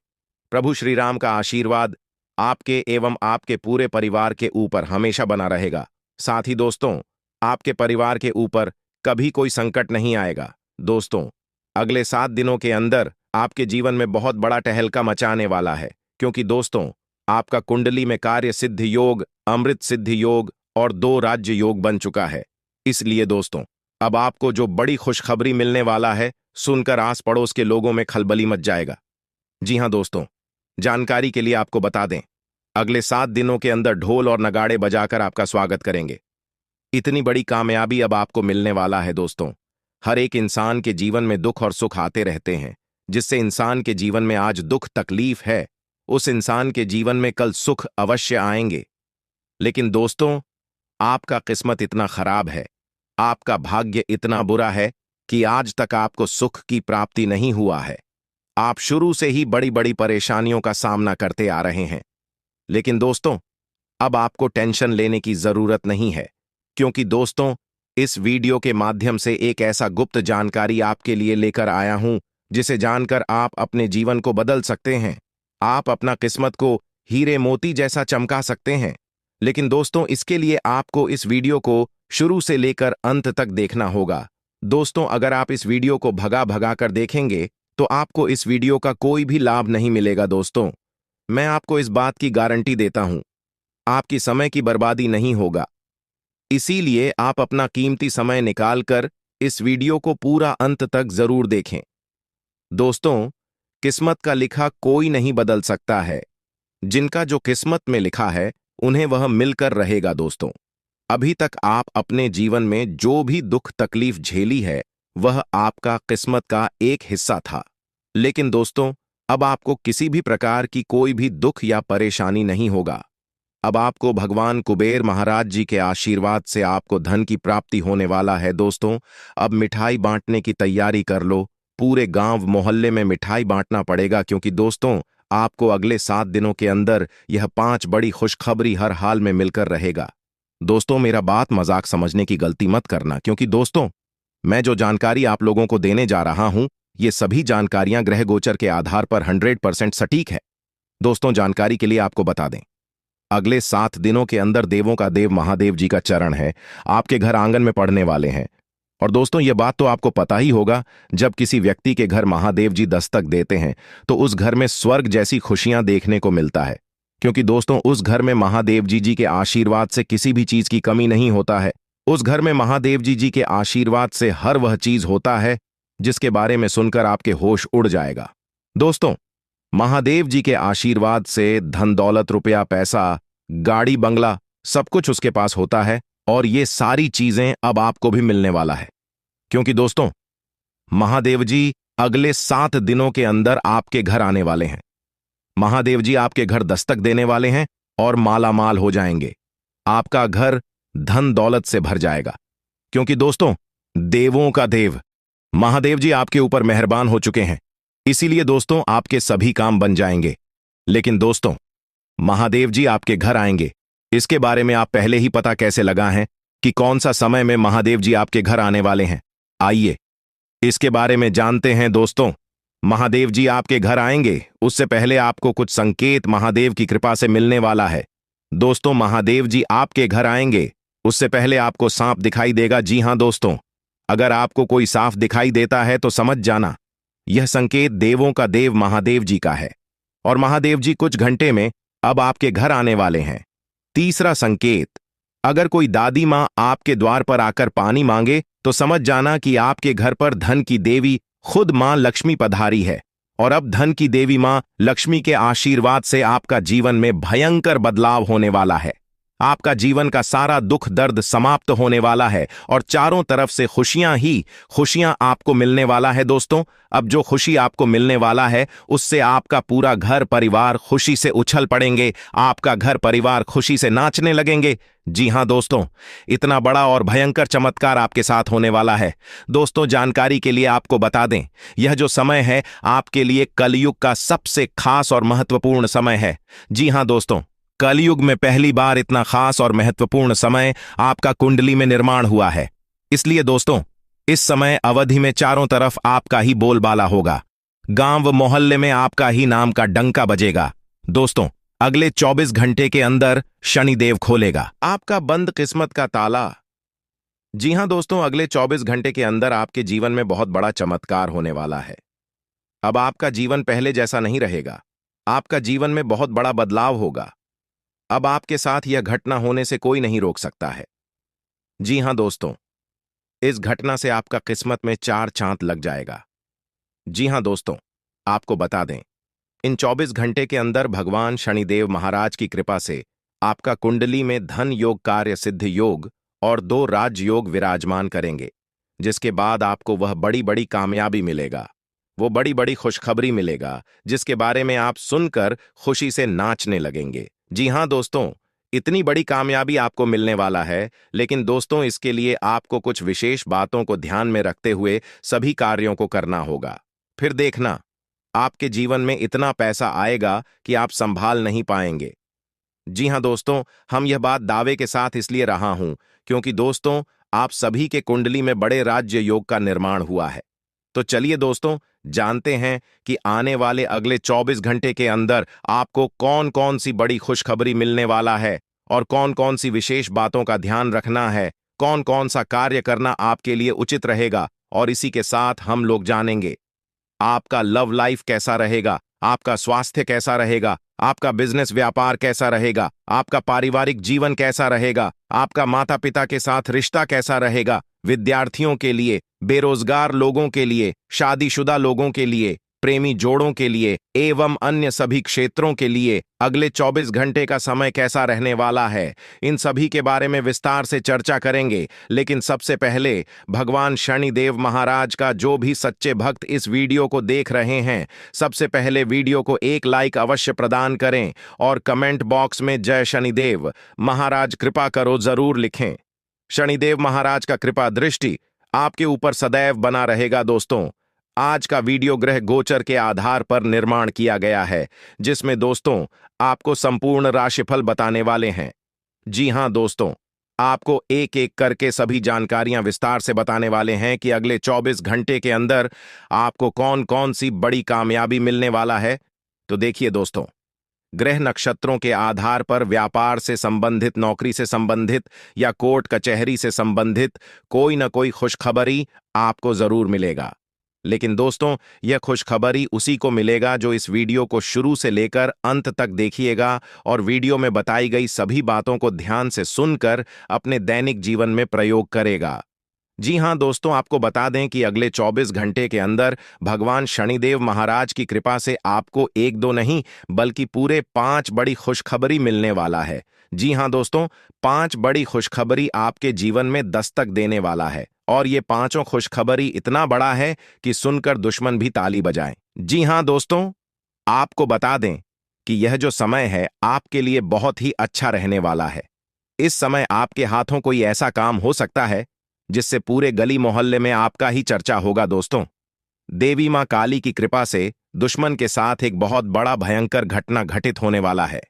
प्रभु श्री राम का आशीर्वाद आपके एवं आपके पूरे परिवार के ऊपर हमेशा बना रहेगा। साथ ही दोस्तों, आपके परिवार के ऊपर कभी कोई संकट नहीं आएगा। दोस्तों, अगले 7 दिनों के अंदर आपके जीवन में बहुत बड़ा टहलका मचाने वाला है, क्योंकि दोस्तों, आपका कुंडली में कार्य सिद्ध योग, अमृत सिद्ध योग और 2 राज्य योग बन चुका है। इसलिए दोस्तों, अब आपको जो बड़ी खुशखबरी मिलने वाला है, सुनकर आस पड़ोस के लोगों में खलबली मच जाएगा। जी हां दोस्तों, जानकारी के लिए आपको बता दें, अगले 7 दिनों के अंदर ढोल और नगाड़े बजाकर आपका स्वागत करेंगे। इतनी बड़ी कामयाबी अब आपको मिलने वाला है। दोस्तों, हर एक इंसान के जीवन में दुख और सुख आते रहते हैं। जिससे इंसान के जीवन में आज दुख तकलीफ है, उस इंसान के जीवन में कल सुख अवश्य आएंगे। लेकिन दोस्तों, आपका किस्मत इतना खराब है, आपका भाग्य इतना बुरा है कि आज तक आपको सुख की प्राप्ति नहीं हुआ है। आप शुरू से ही बड़ी बड़ी परेशानियों का सामना करते आ रहे हैं। लेकिन दोस्तों, अब आपको टेंशन लेने की जरूरत नहीं है, क्योंकि दोस्तों, इस वीडियो के माध्यम से एक ऐसा गुप्त जानकारी आपके लिए लेकर आया हूं, जिसे जानकर आप अपने जीवन को बदल सकते हैं। आप अपना किस्मत को हीरे मोती जैसा चमका सकते हैं। लेकिन दोस्तों, इसके लिए आपको इस वीडियो को शुरू से लेकर अंत तक देखना होगा। दोस्तों, अगर आप इस वीडियो को भगा भगा कर देखेंगे तो आपको इस वीडियो का कोई भी लाभ नहीं मिलेगा। दोस्तों, मैं आपको इस बात की गारंटी देता हूं, आपकी समय की बर्बादी नहीं होगा। इसीलिए आप अपना कीमती समय निकालकर इस वीडियो को पूरा अंत तक जरूर देखें। दोस्तों, किस्मत का लिखा कोई नहीं बदल सकता है। जिनका जो किस्मत में लिखा है, उन्हें वह मिलकर रहेगा। दोस्तों, अभी तक आप अपने जीवन में जो भी दुख तकलीफ झेली है, वह आपका किस्मत का एक हिस्सा था। लेकिन दोस्तों, अब आपको किसी भी प्रकार की कोई भी दुख या परेशानी नहीं होगा। अब आपको भगवान कुबेर महाराज जी के आशीर्वाद से आपको धन की प्राप्ति होने वाला है। दोस्तों, अब मिठाई बांटने की तैयारी कर लो। पूरे गांव मोहल्ले में मिठाई बांटना पड़ेगा, क्योंकि दोस्तों, आपको अगले 7 दिनों के अंदर यह 5 बड़ी खुशखबरी हर हाल में मिलकर रहेगा। दोस्तों, मेरा बात मजाक समझने की गलती मत करना, क्योंकि दोस्तों, मैं जो जानकारी आप लोगों को देने जा रहा हूं, ये सभी जानकारियां ग्रह गोचर के आधार पर 100% सटीक है। दोस्तों, जानकारी के लिए आपको बता दें, अगले 7 दिनों के अंदर देवों का देव महादेव जी का चरण है, आपके घर आंगन में पड़ने वाले हैं। और दोस्तों, यह बात तो आपको पता ही होगा, जब किसी व्यक्ति के घर महादेव जी दस्तक देते हैं तो उस घर में स्वर्ग जैसी खुशियां देखने को मिलता है। क्योंकि दोस्तों, उस घर में महादेव जी के आशीर्वाद से किसी भी चीज की कमी नहीं होता है। उस घर में महादेव जी के आशीर्वाद से हर वह चीज होता है जिसके बारे में सुनकर आपके होश उड़ जाएगा। दोस्तों, महादेव जी के आशीर्वाद से धन दौलत, रुपया पैसा, गाड़ी बंगला सब कुछ उसके पास होता है। और ये सारी चीजें अब आपको भी मिलने वाला है, क्योंकि दोस्तों, महादेव जी अगले 7 दिनों के अंदर आपके घर आने वाले हैं। महादेव जी आपके घर दस्तक देने वाले हैं और मालामाल हो जाएंगे। आपका घर धन दौलत से भर जाएगा, क्योंकि दोस्तों, देवों का देव महादेव जी आपके ऊपर मेहरबान हो चुके हैं। इसीलिए दोस्तों, आपके सभी काम बन जाएंगे। लेकिन दोस्तों, महादेव जी आपके घर आएंगे। इसके बारे में आप पहले ही पता कैसे लगा है कि कौन सा समय में महादेव जी आपके घर आने वाले हैं? आइए इसके बारे में जानते हैं दोस्तों। महादेव जी आपके घर आएंगे उससे पहले आपको कुछ संकेत महादेव की कृपा से मिलने वाला है। दोस्तों, महादेव जी आपके घर आएंगे उससे पहले आपको सांप दिखाई देगा। जी हां दोस्तों, अगर आपको कोई सांप दिखाई देता है तो समझ जाना यह संकेत देवों का देव महादेव जी का है और महादेव जी कुछ घंटे में अब आपके घर आने वाले हैं। तीसरा संकेत, अगर कोई दादी मां आपके द्वार पर आकर पानी मांगे तो समझ जाना कि आपके घर पर धन की देवी खुद मां लक्ष्मी पधारी है और अब धन की देवी मां लक्ष्मी के आशीर्वाद से आपका जीवन में भयंकर बदलाव होने वाला है। आपका जीवन का सारा दुख दर्द समाप्त होने वाला है और चारों तरफ से खुशियां ही खुशियां आपको मिलने वाला है। दोस्तों, अब जो खुशी आपको मिलने वाला है उससे आपका पूरा घर परिवार खुशी से उछल पड़ेंगे। आपका घर परिवार खुशी से नाचने लगेंगे। जी हां दोस्तों, इतना बड़ा और भयंकर चमत्कार आपके साथ होने वाला है। दोस्तों, जानकारी के लिए आपको बता दें, यह जो समय है आपके लिए कलयुग का सबसे खास और महत्वपूर्ण समय है। जी हां दोस्तों, कलयुग में पहली बार इतना खास और महत्वपूर्ण समय आपका कुंडली में निर्माण हुआ है। इसलिए दोस्तों, इस समय अवधि में चारों तरफ आपका ही बोलबाला होगा। गांव व मोहल्ले में आपका ही नाम का डंका बजेगा। दोस्तों, अगले 24 घंटे के अंदर शनिदेव खोलेगा आपका बंद किस्मत का ताला। जी हां दोस्तों, अगले 24 घंटे के अंदर आपके जीवन में बहुत बड़ा चमत्कार होने वाला है। अब आपका जीवन पहले जैसा नहीं रहेगा। आपका जीवन में बहुत बड़ा बदलाव होगा। अब आपके साथ यह घटना होने से कोई नहीं रोक सकता है। जी हां दोस्तों, इस घटना से आपका किस्मत में 4 चांद लग जाएगा। जी हां दोस्तों, आपको बता दें, इन 24 घंटे के अंदर भगवान शनिदेव महाराज की कृपा से आपका कुंडली में धन योग, कार्य सिद्ध योग और 2 राजयोग विराजमान करेंगे, जिसके बाद आपको वह बड़ी बड़ी कामयाबी मिलेगा, वो बड़ी बड़ी खुशखबरी मिलेगा जिसके बारे में आप सुनकर खुशी से नाचने लगेंगे। जी हां दोस्तों, इतनी बड़ी कामयाबी आपको मिलने वाला है, लेकिन दोस्तों इसके लिए आपको कुछ विशेष बातों को ध्यान में रखते हुए सभी कार्यों को करना होगा। फिर देखना, आपके जीवन में इतना पैसा आएगा कि आप संभाल नहीं पाएंगे। जी हां दोस्तों, हम यह बात दावे के साथ इसलिए रहा हूं क्योंकि दोस्तों आप सभी के कुंडली में बड़े राज्य योग का निर्माण हुआ है। तो चलिए दोस्तों, जानते हैं कि आने वाले अगले 24 घंटे के अंदर आपको कौन कौन सी बड़ी खुशखबरी मिलने वाला है और कौन कौन सी विशेष बातों का ध्यान रखना है, कौन कौन सा कार्य करना आपके लिए उचित रहेगा। और इसी के साथ हम लोग जानेंगे आपका लव लाइफ कैसा रहेगा, आपका स्वास्थ्य कैसा रहेगा, आपका बिजनेस व्यापार कैसा रहेगा, आपका पारिवारिक जीवन कैसा रहेगा, आपका माता पिता के साथ रिश्ता कैसा रहेगा, विद्यार्थियों के लिए, बेरोजगार लोगों के लिए, शादीशुदा लोगों के लिए, प्रेमी जोड़ों के लिए एवं अन्य सभी क्षेत्रों के लिए अगले 24 घंटे का समय कैसा रहने वाला है, इन सभी के बारे में विस्तार से चर्चा करेंगे। लेकिन सबसे पहले भगवान शनिदेव महाराज का जो भी सच्चे भक्त इस वीडियो को देख रहे हैं, सबसे पहले वीडियो को एक लाइक अवश्य प्रदान करें और कमेंट बॉक्स में जय शनिदेव महाराज कृपा करो जरूर लिखें। शनिदेव महाराज का कृपा दृष्टि आपके ऊपर सदैव बना रहेगा। दोस्तों, आज का वीडियो ग्रह गोचर के आधार पर निर्माण किया गया है, जिसमें दोस्तों आपको संपूर्ण राशिफल बताने वाले हैं। जी हां दोस्तों, आपको एक एक करके सभी जानकारियां विस्तार से बताने वाले हैं कि अगले 24 घंटे के अंदर आपको कौन कौन सी बड़ी कामयाबी मिलने वाला है। तो देखिए दोस्तों, ग्रह नक्षत्रों के आधार पर व्यापार से संबंधित, नौकरी से संबंधित या कोर्ट कचहरी से संबंधित कोई न कोई खुशखबरी आपको जरूर मिलेगा। लेकिन दोस्तों, यह खुशखबरी उसी को मिलेगा जो इस वीडियो को शुरू से लेकर अंत तक देखिएगा और वीडियो में बताई गई सभी बातों को ध्यान से सुनकर अपने दैनिक जीवन में प्रयोग करेगा। जी हां दोस्तों, आपको बता दें कि अगले 24 घंटे के अंदर भगवान शनिदेव महाराज की कृपा से आपको एक दो नहीं बल्कि पूरे 5 बड़ी खुशखबरी मिलने वाला है। जी हां दोस्तों, 5 बड़ी खुशखबरी आपके जीवन में दस्तक देने वाला है और ये पांचों खुशखबरी इतना बड़ा है कि सुनकर दुश्मन भी ताली बजाएं। जी हां दोस्तों, आपको बता दें कि यह जो समय है आपके लिए बहुत ही अच्छा रहने वाला है। इस समय आपके हाथों कोई ऐसा काम हो सकता है जिससे पूरे गली मोहल्ले में आपका ही चर्चा होगा। दोस्तों, देवी मां काली की कृपा से दुश्मन के साथ एक बहुत बड़ा भयंकर घटना घटित होने वाला है।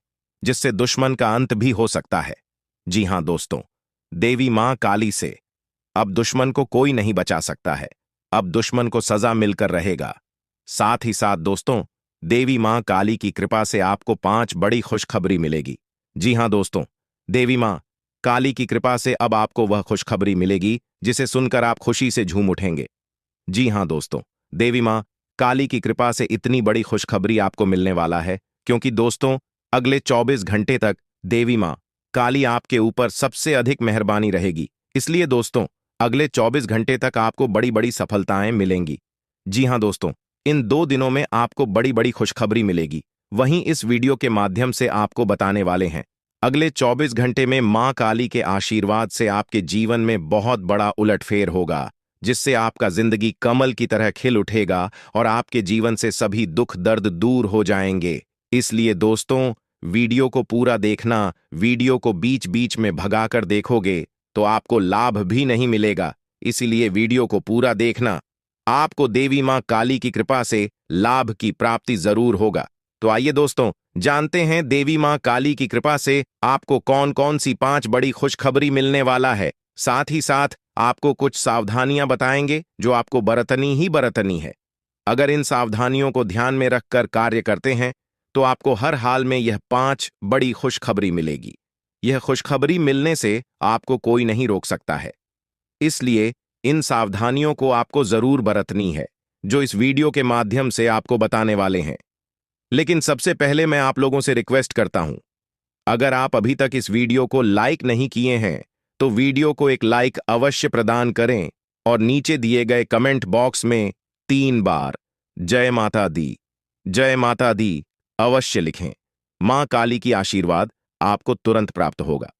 जिससे दुश्मन का अंत भी हो सकता है। जी हां दोस्तों, देवी मां काली से अब दुश्मन को कोई नहीं बचा सकता है। अब दुश्मन को सजा मिलकर रहेगा। साथ ही साथ दोस्तों, देवी मां काली की कृपा से आपको 5 बड़ी खुशखबरी मिलेगी। जी हां दोस्तों, देवी मां काली की कृपा से अब आपको वह खुशखबरी मिलेगी जिसे सुनकर आप खुशी से झूम उठेंगे। जी हां दोस्तों, देवी मां काली की कृपा से इतनी बड़ी खुशखबरी आपको मिलने वाला है क्योंकि दोस्तों, अगले 24 घंटे तक देवी मां काली आपके ऊपर सबसे अधिक मेहरबानी रहेगी। इसलिए दोस्तों, अगले 24 घंटे तक आपको बड़ी बड़ी सफलताएं मिलेंगी। जी हां दोस्तों, इन 2 दिनों में आपको बड़ी बड़ी खुशखबरी मिलेगी। वहीं इस वीडियो के माध्यम से आपको बताने वाले हैं, अगले 24 घंटे में मां काली के आशीर्वाद से आपके जीवन में बहुत बड़ा उलटफेर होगा, जिससे आपका जिंदगी कमल की तरह खिल उठेगा और आपके जीवन से सभी दुख दर्द दूर हो जाएंगे। इसलिए दोस्तों, वीडियो को पूरा देखना। वीडियो को बीच बीच में भगाकर देखोगे तो आपको लाभ भी नहीं मिलेगा। इसीलिए वीडियो को पूरा देखना। आपको देवी मां काली की कृपा से लाभ की प्राप्ति जरूर होगा। तो आइए दोस्तों, जानते हैं देवी मां काली की कृपा से आपको कौन कौन सी 5 बड़ी खुशखबरी मिलने वाला है। साथ ही साथ आपको कुछ सावधानियां बताएंगे जो आपको बरतनी है। अगर इन सावधानियों को ध्यान में रखकर कार्य करते हैं तो आपको हर हाल में यह 5 बड़ी खुशखबरी मिलेगी। यह खुशखबरी मिलने से आपको कोई नहीं रोक सकता है। इसलिए इन सावधानियों को आपको जरूर बरतनी है, जो इस वीडियो के माध्यम से आपको बताने वाले हैं। लेकिन सबसे पहले मैं आप लोगों से रिक्वेस्ट करता हूं, अगर आप अभी तक इस वीडियो को लाइक नहीं किए हैं तो वीडियो को एक लाइक अवश्य प्रदान करें और नीचे दिए गए कमेंट बॉक्स में 3 बार जय माता दी अवश्य लिखें। मां काली की आशीर्वाद आपको तुरंत प्राप्त होगा।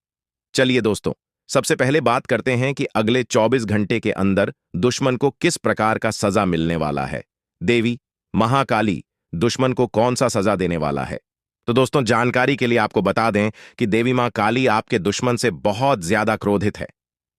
चलिए दोस्तों, सबसे पहले बात करते हैं कि अगले 24 घंटे के अंदर दुश्मन को किस प्रकार का सजा मिलने वाला है। देवी महाकाली दुश्मन को कौन सा सजा देने वाला है। तो दोस्तों, जानकारी के लिए आपको बता दें कि देवी मां काली आपके दुश्मन से बहुत ज्यादा क्रोधित है।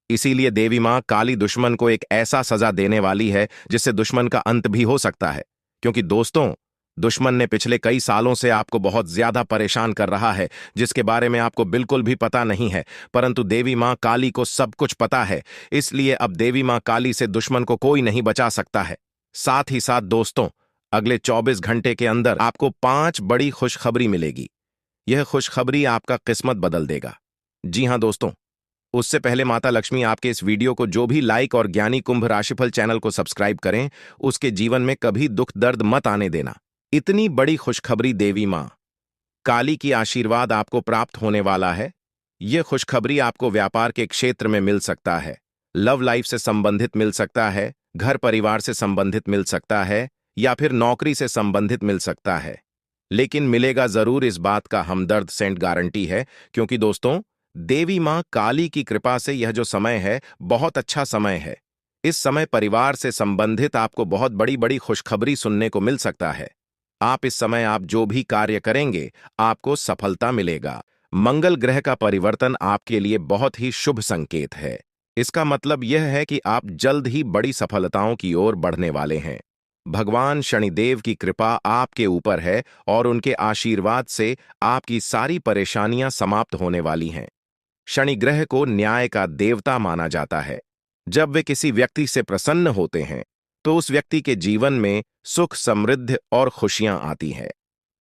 इसीलिए देवी मां काली दुश्मन को एक ऐसा सजा देने वाली है जिससे दुश्मन का अंत भी हो सकता है। क्योंकि दोस्तों, दुश्मन ने पिछले कई सालों से आपको बहुत ज्यादा परेशान कर रहा है, जिसके बारे में आपको बिल्कुल भी पता नहीं है, परंतु देवी मां काली को सब कुछ पता है। इसलिए अब देवी मां काली से दुश्मन को कोई नहीं बचा सकता है। साथ ही साथ दोस्तों, अगले 24 घंटे के अंदर आपको 5 बड़ी खुशखबरी मिलेगी। यह खुशखबरी आपका किस्मत बदल देगा। जी हां दोस्तों, उससे पहले माता लक्ष्मी आपके इस वीडियो को जो भी लाइक और ज्ञानी कुंभ राशिफल चैनल को सब्सक्राइब करें, उसके जीवन में कभी दुख दर्द मत आने देना। इतनी बड़ी खुशखबरी देवी मां काली की आशीर्वाद आपको प्राप्त होने वाला है। यह खुशखबरी आपको व्यापार के क्षेत्र में मिल सकता है, लव लाइफ से संबंधित मिल सकता है, घर परिवार से संबंधित मिल सकता है या फिर नौकरी से संबंधित मिल सकता है। लेकिन मिलेगा जरूर, इस बात का हमदर्द सेंट गारंटी है। क्योंकि दोस्तों, देवी मां काली की कृपा से यह जो समय है बहुत अच्छा समय है। इस समय परिवार से संबंधित आपको बहुत बड़ी बड़ी खुशखबरी सुनने को मिल सकता है। आप इस समय आप जो भी कार्य करेंगे आपको सफलता मिलेगा। मंगल ग्रह का परिवर्तन आपके लिए बहुत ही शुभ संकेत है। इसका मतलब यह है कि आप जल्द ही बड़ी सफलताओं की ओर बढ़ने वाले हैं। भगवान शनिदेव की कृपा आपके ऊपर है और उनके आशीर्वाद से आपकी सारी परेशानियां समाप्त होने वाली हैं। शनि ग्रह को न्याय का देवता माना जाता है। जब वे किसी व्यक्ति से प्रसन्न होते हैं तो उस व्यक्ति के जीवन में सुख, समृद्धि और खुशियां आती हैं।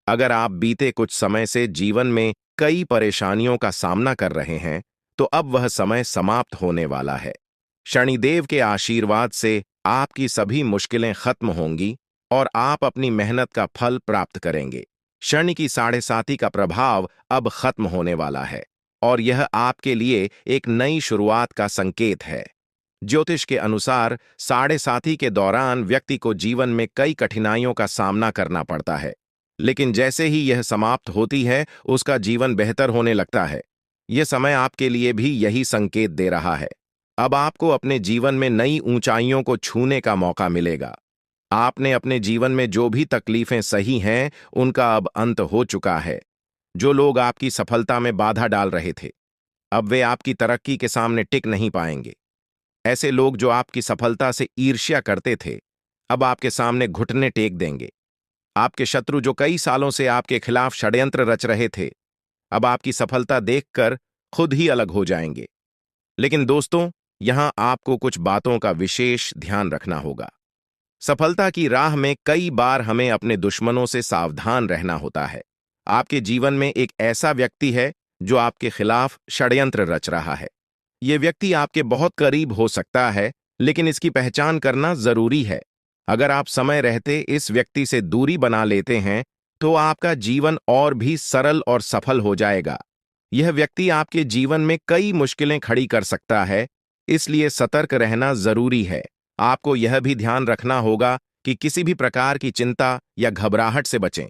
अगर आप बीते कुछ समय से जीवन में कई परेशानियों का सामना कर रहे हैं तो अब वह समय समाप्त होने वाला है। शनिदेव के आशीर्वाद से आपकी सभी मुश्किलें खत्म होंगी और आप अपनी मेहनत का फल प्राप्त करेंगे। शनि की 7.5 का प्रभाव अब खत्म होने वाला है और यह आपके लिए एक नई शुरुआत का संकेत है। ज्योतिष के अनुसार 7.5 के दौरान व्यक्ति को जीवन में कई कठिनाइयों का सामना करना पड़ता है, लेकिन जैसे ही यह समाप्त होती है उसका जीवन बेहतर होने लगता है। यह समय आपके लिए भी यही संकेत दे रहा है। अब आपको अपने जीवन में नई ऊंचाइयों को छूने का मौका मिलेगा। आपने अपने जीवन में जो भी तकलीफें सही हैं उनका अब अंत हो चुका है। जो लोग आपकी सफलता में बाधा डाल रहे थे, अब वे आपकी तरक्की के सामने टिक नहीं पाएंगे। ऐसे लोग जो आपकी सफलता से ईर्ष्या करते थे, अब आपके सामने घुटने टेक देंगे। आपके शत्रु जो कई सालों से आपके खिलाफ षड्यंत्र रच रहे थे, अब आपकी सफलता देखकर खुद ही अलग हो जाएंगे। लेकिन दोस्तों, यहां आपको कुछ बातों का विशेष ध्यान रखना होगा। सफलता की राह में कई बार हमें अपने दुश्मनों से सावधान रहना होता है। आपके जीवन में एक ऐसा व्यक्ति है जो आपके खिलाफ षड्यंत्र रच रहा है। यह व्यक्ति आपके बहुत करीब हो सकता है, लेकिन इसकी पहचान करना जरूरी है। अगर आप समय रहते इस व्यक्ति से दूरी बना लेते हैं, तो आपका जीवन और भी सरल और सफल हो जाएगा। यह व्यक्ति आपके जीवन में कई मुश्किलें खड़ी कर सकता है, इसलिए सतर्क रहना जरूरी है। आपको यह भी ध्यान रखना होगा कि किसी भी प्रकार की चिंता या घबराहट से बचें।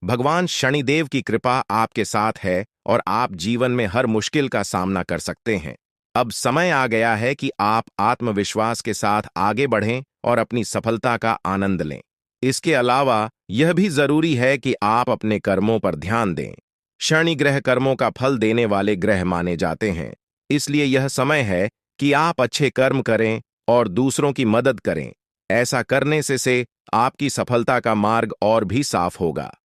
भगवान शनिदेव की कृपा आपके साथ है और आप जीवन में हर मुश्किल का सामना कर सकते हैं। अब समय आ गया है कि आप आत्मविश्वास के साथ आगे बढ़ें और अपनी सफलता का आनंद लें। इसके अलावा यह भी जरूरी है कि आप अपने कर्मों पर ध्यान दें। शनि ग्रह कर्मों का फल देने वाले ग्रह माने जाते हैं, इसलिए यह समय है कि आप अच्छे कर्म करें और दूसरों की मदद करें। ऐसा करने से आपकी सफलता का मार्ग और भी साफ होगा।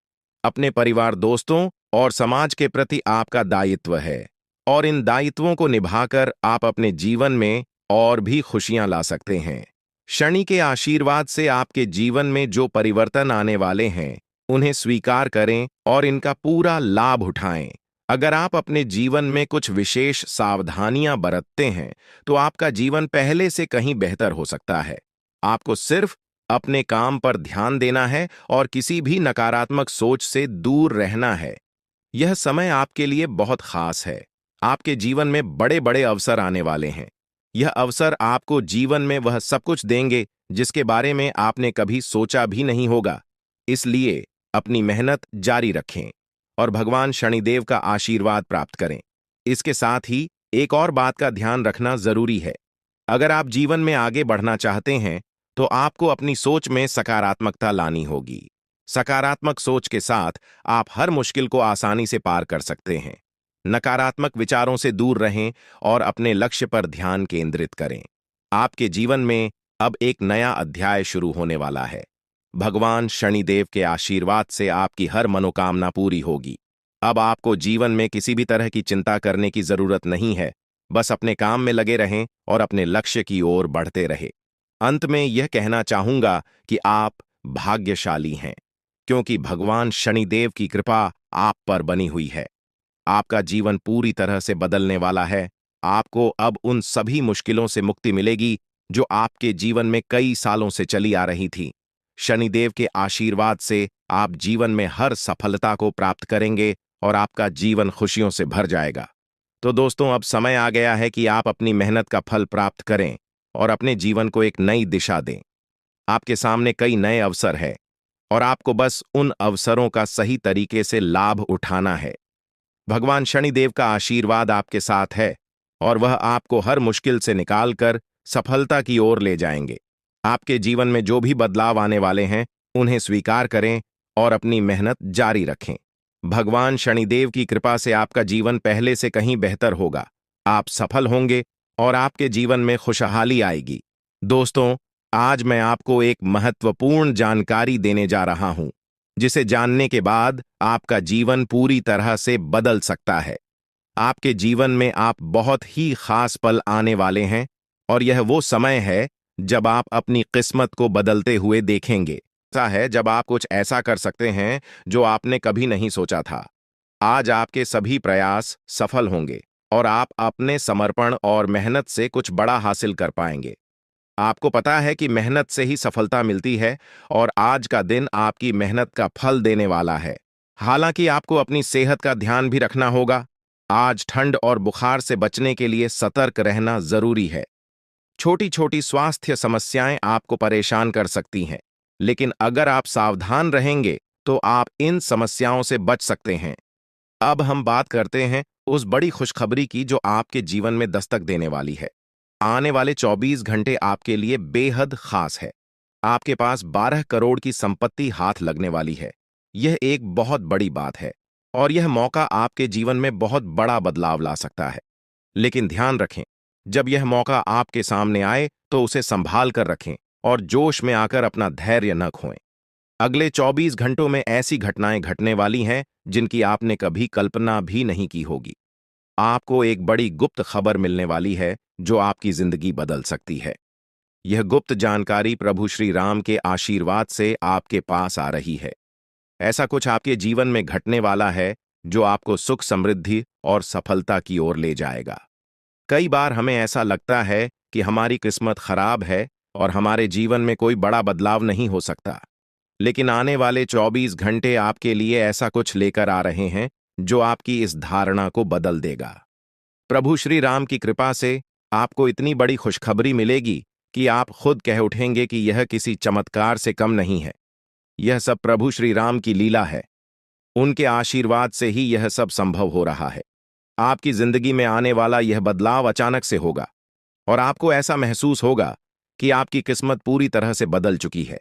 अपने परिवार, दोस्तों और समाज के प्रति आपका दायित्व है, और इन दायित्वों को निभाकर आप अपने जीवन में और भी खुशियां ला सकते हैं। शनि के आशीर्वाद से आपके जीवन में जो परिवर्तन आने वाले हैं, उन्हें स्वीकार करें और इनका पूरा लाभ उठाएं। अगर आप अपने जीवन में कुछ विशेष सावधानियां बरतते हैं, तो आपका जीवन पहले से कहीं बेहतर हो सकता है। आपको सिर्फ अपने काम पर ध्यान देना है और किसी भी नकारात्मक सोच से दूर रहना है। यह समय आपके लिए बहुत खास है। आपके जीवन में बड़े बड़े अवसर आने वाले हैं। यह अवसर आपको जीवन में वह सब कुछ देंगे जिसके बारे में आपने कभी सोचा भी नहीं होगा। इसलिए अपनी मेहनत जारी रखें और भगवान शनिदेव का आशीर्वाद प्राप्त करें। इसके साथ ही एक और बात का ध्यान रखना जरूरी है। अगर आप जीवन में आगे बढ़ना चाहते हैं, तो आपको अपनी सोच में सकारात्मकता लानी होगी। सकारात्मक सोच के साथ आप हर मुश्किल को आसानी से पार कर सकते हैं। नकारात्मक विचारों से दूर रहें और अपने लक्ष्य पर ध्यान केंद्रित करें। आपके जीवन में अब एक नया अध्याय शुरू होने वाला है। भगवान शनिदेव के आशीर्वाद से आपकी हर मनोकामना पूरी होगी। अब आपको जीवन में किसी भी तरह की चिंता करने की जरूरत नहीं है। बस अपने काम में लगे रहें और अपने लक्ष्य की ओर बढ़ते रहें। अंत में यह कहना चाहूंगा कि आप भाग्यशाली हैं, क्योंकि भगवान शनिदेव की कृपा आप पर बनी हुई है। आपका जीवन पूरी तरह से बदलने वाला है। आपको अब उन सभी मुश्किलों से मुक्ति मिलेगी जो आपके जीवन में कई सालों से चली आ रही थी। शनिदेव के आशीर्वाद से आप जीवन में हर सफलता को प्राप्त करेंगे और आपका जीवन खुशियों से भर जाएगा। तो दोस्तों, अब समय आ गया है कि आप अपनी मेहनत का फल प्राप्त करें और अपने जीवन को एक नई दिशा दें। आपके सामने कई नए अवसर हैं और आपको बस उन अवसरों का सही तरीके से लाभ उठाना है। भगवान शनिदेव का आशीर्वाद आपके साथ है और वह आपको हर मुश्किल से निकालकर सफलता की ओर ले जाएंगे। आपके जीवन में जो भी बदलाव आने वाले हैं, उन्हें स्वीकार करें और अपनी मेहनत जारी रखें। भगवान शनिदेव की कृपा से आपका जीवन पहले से कहीं बेहतर होगा। आप सफल होंगे और आपके जीवन में खुशहाली आएगी। दोस्तों, आज मैं आपको एक महत्वपूर्ण जानकारी देने जा रहा हूं, जिसे जानने के बाद आपका जीवन पूरी तरह से बदल सकता है। आपके जीवन में आप बहुत ही खास पल आने वाले हैं और यह वो समय है जब आप अपनी किस्मत को बदलते हुए देखेंगे। ऐसा है जब आप कुछ ऐसा कर सकते हैं जो आपने कभी नहीं सोचा था। आज आपके सभी प्रयास सफल होंगे और आप अपने समर्पण और मेहनत से कुछ बड़ा हासिल कर पाएंगे। आपको पता है कि मेहनत से ही सफलता मिलती है और आज का दिन आपकी मेहनत का फल देने वाला है। हालांकि आपको अपनी सेहत का ध्यान भी रखना होगा। आज ठंड और बुखार से बचने के लिए सतर्क रहना जरूरी है। छोटी छोटी स्वास्थ्य समस्याएं आपको परेशान कर सकती हैं, लेकिन अगर आप सावधान रहेंगे तो आप इन समस्याओं से बच सकते हैं। अब हम बात करते हैं उस बड़ी खुशखबरी की जो आपके जीवन में दस्तक देने वाली है। आने वाले 24 घंटे आपके लिए बेहद खास है। आपके पास 12 करोड़ की संपत्ति हाथ लगने वाली है। यह एक बहुत बड़ी बात है और यह मौका आपके जीवन में बहुत बड़ा बदलाव ला सकता है। लेकिन ध्यान रखें, जब यह मौका आपके सामने आए तो उसे संभाल कर रखें और जोश में आकर अपना धैर्य न खोएं। अगले 24 घंटों में ऐसी घटनाएं घटने वाली हैं जिनकी आपने कभी कल्पना भी नहीं की होगी। आपको एक बड़ी गुप्त खबर मिलने वाली है जो आपकी जिंदगी बदल सकती है। यह गुप्त जानकारी प्रभु श्री राम के आशीर्वाद से आपके पास आ रही है। ऐसा कुछ आपके जीवन में घटने वाला है जो आपको सुख, समृद्धि और सफलता की ओर ले जाएगा। कई बार हमें ऐसा लगता है कि हमारी किस्मत खराब है और हमारे जीवन में कोई बड़ा बदलाव नहीं हो सकता। लेकिन आने वाले 24 घंटे आपके लिए ऐसा कुछ लेकर आ रहे हैं जो आपकी इस धारणा को बदल देगा। प्रभु श्री राम की कृपा से आपको इतनी बड़ी खुशखबरी मिलेगी कि आप खुद कह उठेंगे कि यह किसी चमत्कार से कम नहीं है। यह सब प्रभु श्री राम की लीला है। उनके आशीर्वाद से ही यह सब संभव हो रहा है। आपकी जिंदगी में आने वाला यह बदलाव अचानक से होगा और आपको ऐसा महसूस होगा कि आपकी किस्मत पूरी तरह से बदल चुकी है।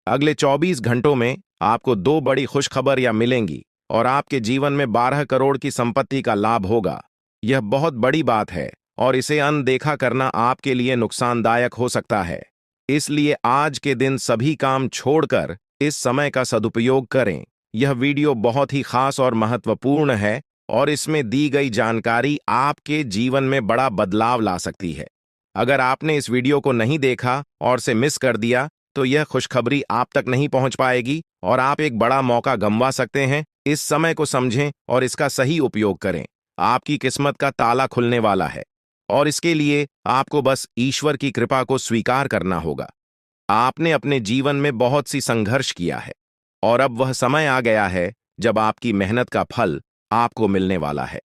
अगले 24 घंटों में आपको दो बड़ी खुशखबरियां मिलेंगी और आपके जीवन में 12 करोड़ की संपत्ति का लाभ होगा। यह बहुत बड़ी बात है और इसे अनदेखा करना आपके लिए नुकसानदायक हो सकता है। इसलिए आज के दिन सभी काम छोड़कर इस समय का सदुपयोग करें। यह वीडियो बहुत ही खास और महत्वपूर्ण है और इसमें दी गई जानकारी आपके जीवन में बड़ा बदलाव ला सकती है। अगर आपने इस वीडियो को नहीं देखा और से मिस कर दिया तो यह खुशखबरी आप तक नहीं पहुंच पाएगी और आप एक बड़ा मौका गंवा सकते हैं। इस समय को समझें और इसका सही उपयोग करें। आपकी किस्मत का ताला खुलने वाला है और इसके लिए आपको बस ईश्वर की कृपा को स्वीकार करना होगा। आपने अपने जीवन में बहुत सी संघर्ष किया है और अब वह समय आ गया है जब आपकी मेहनत का फल आपको मिलने वाला है।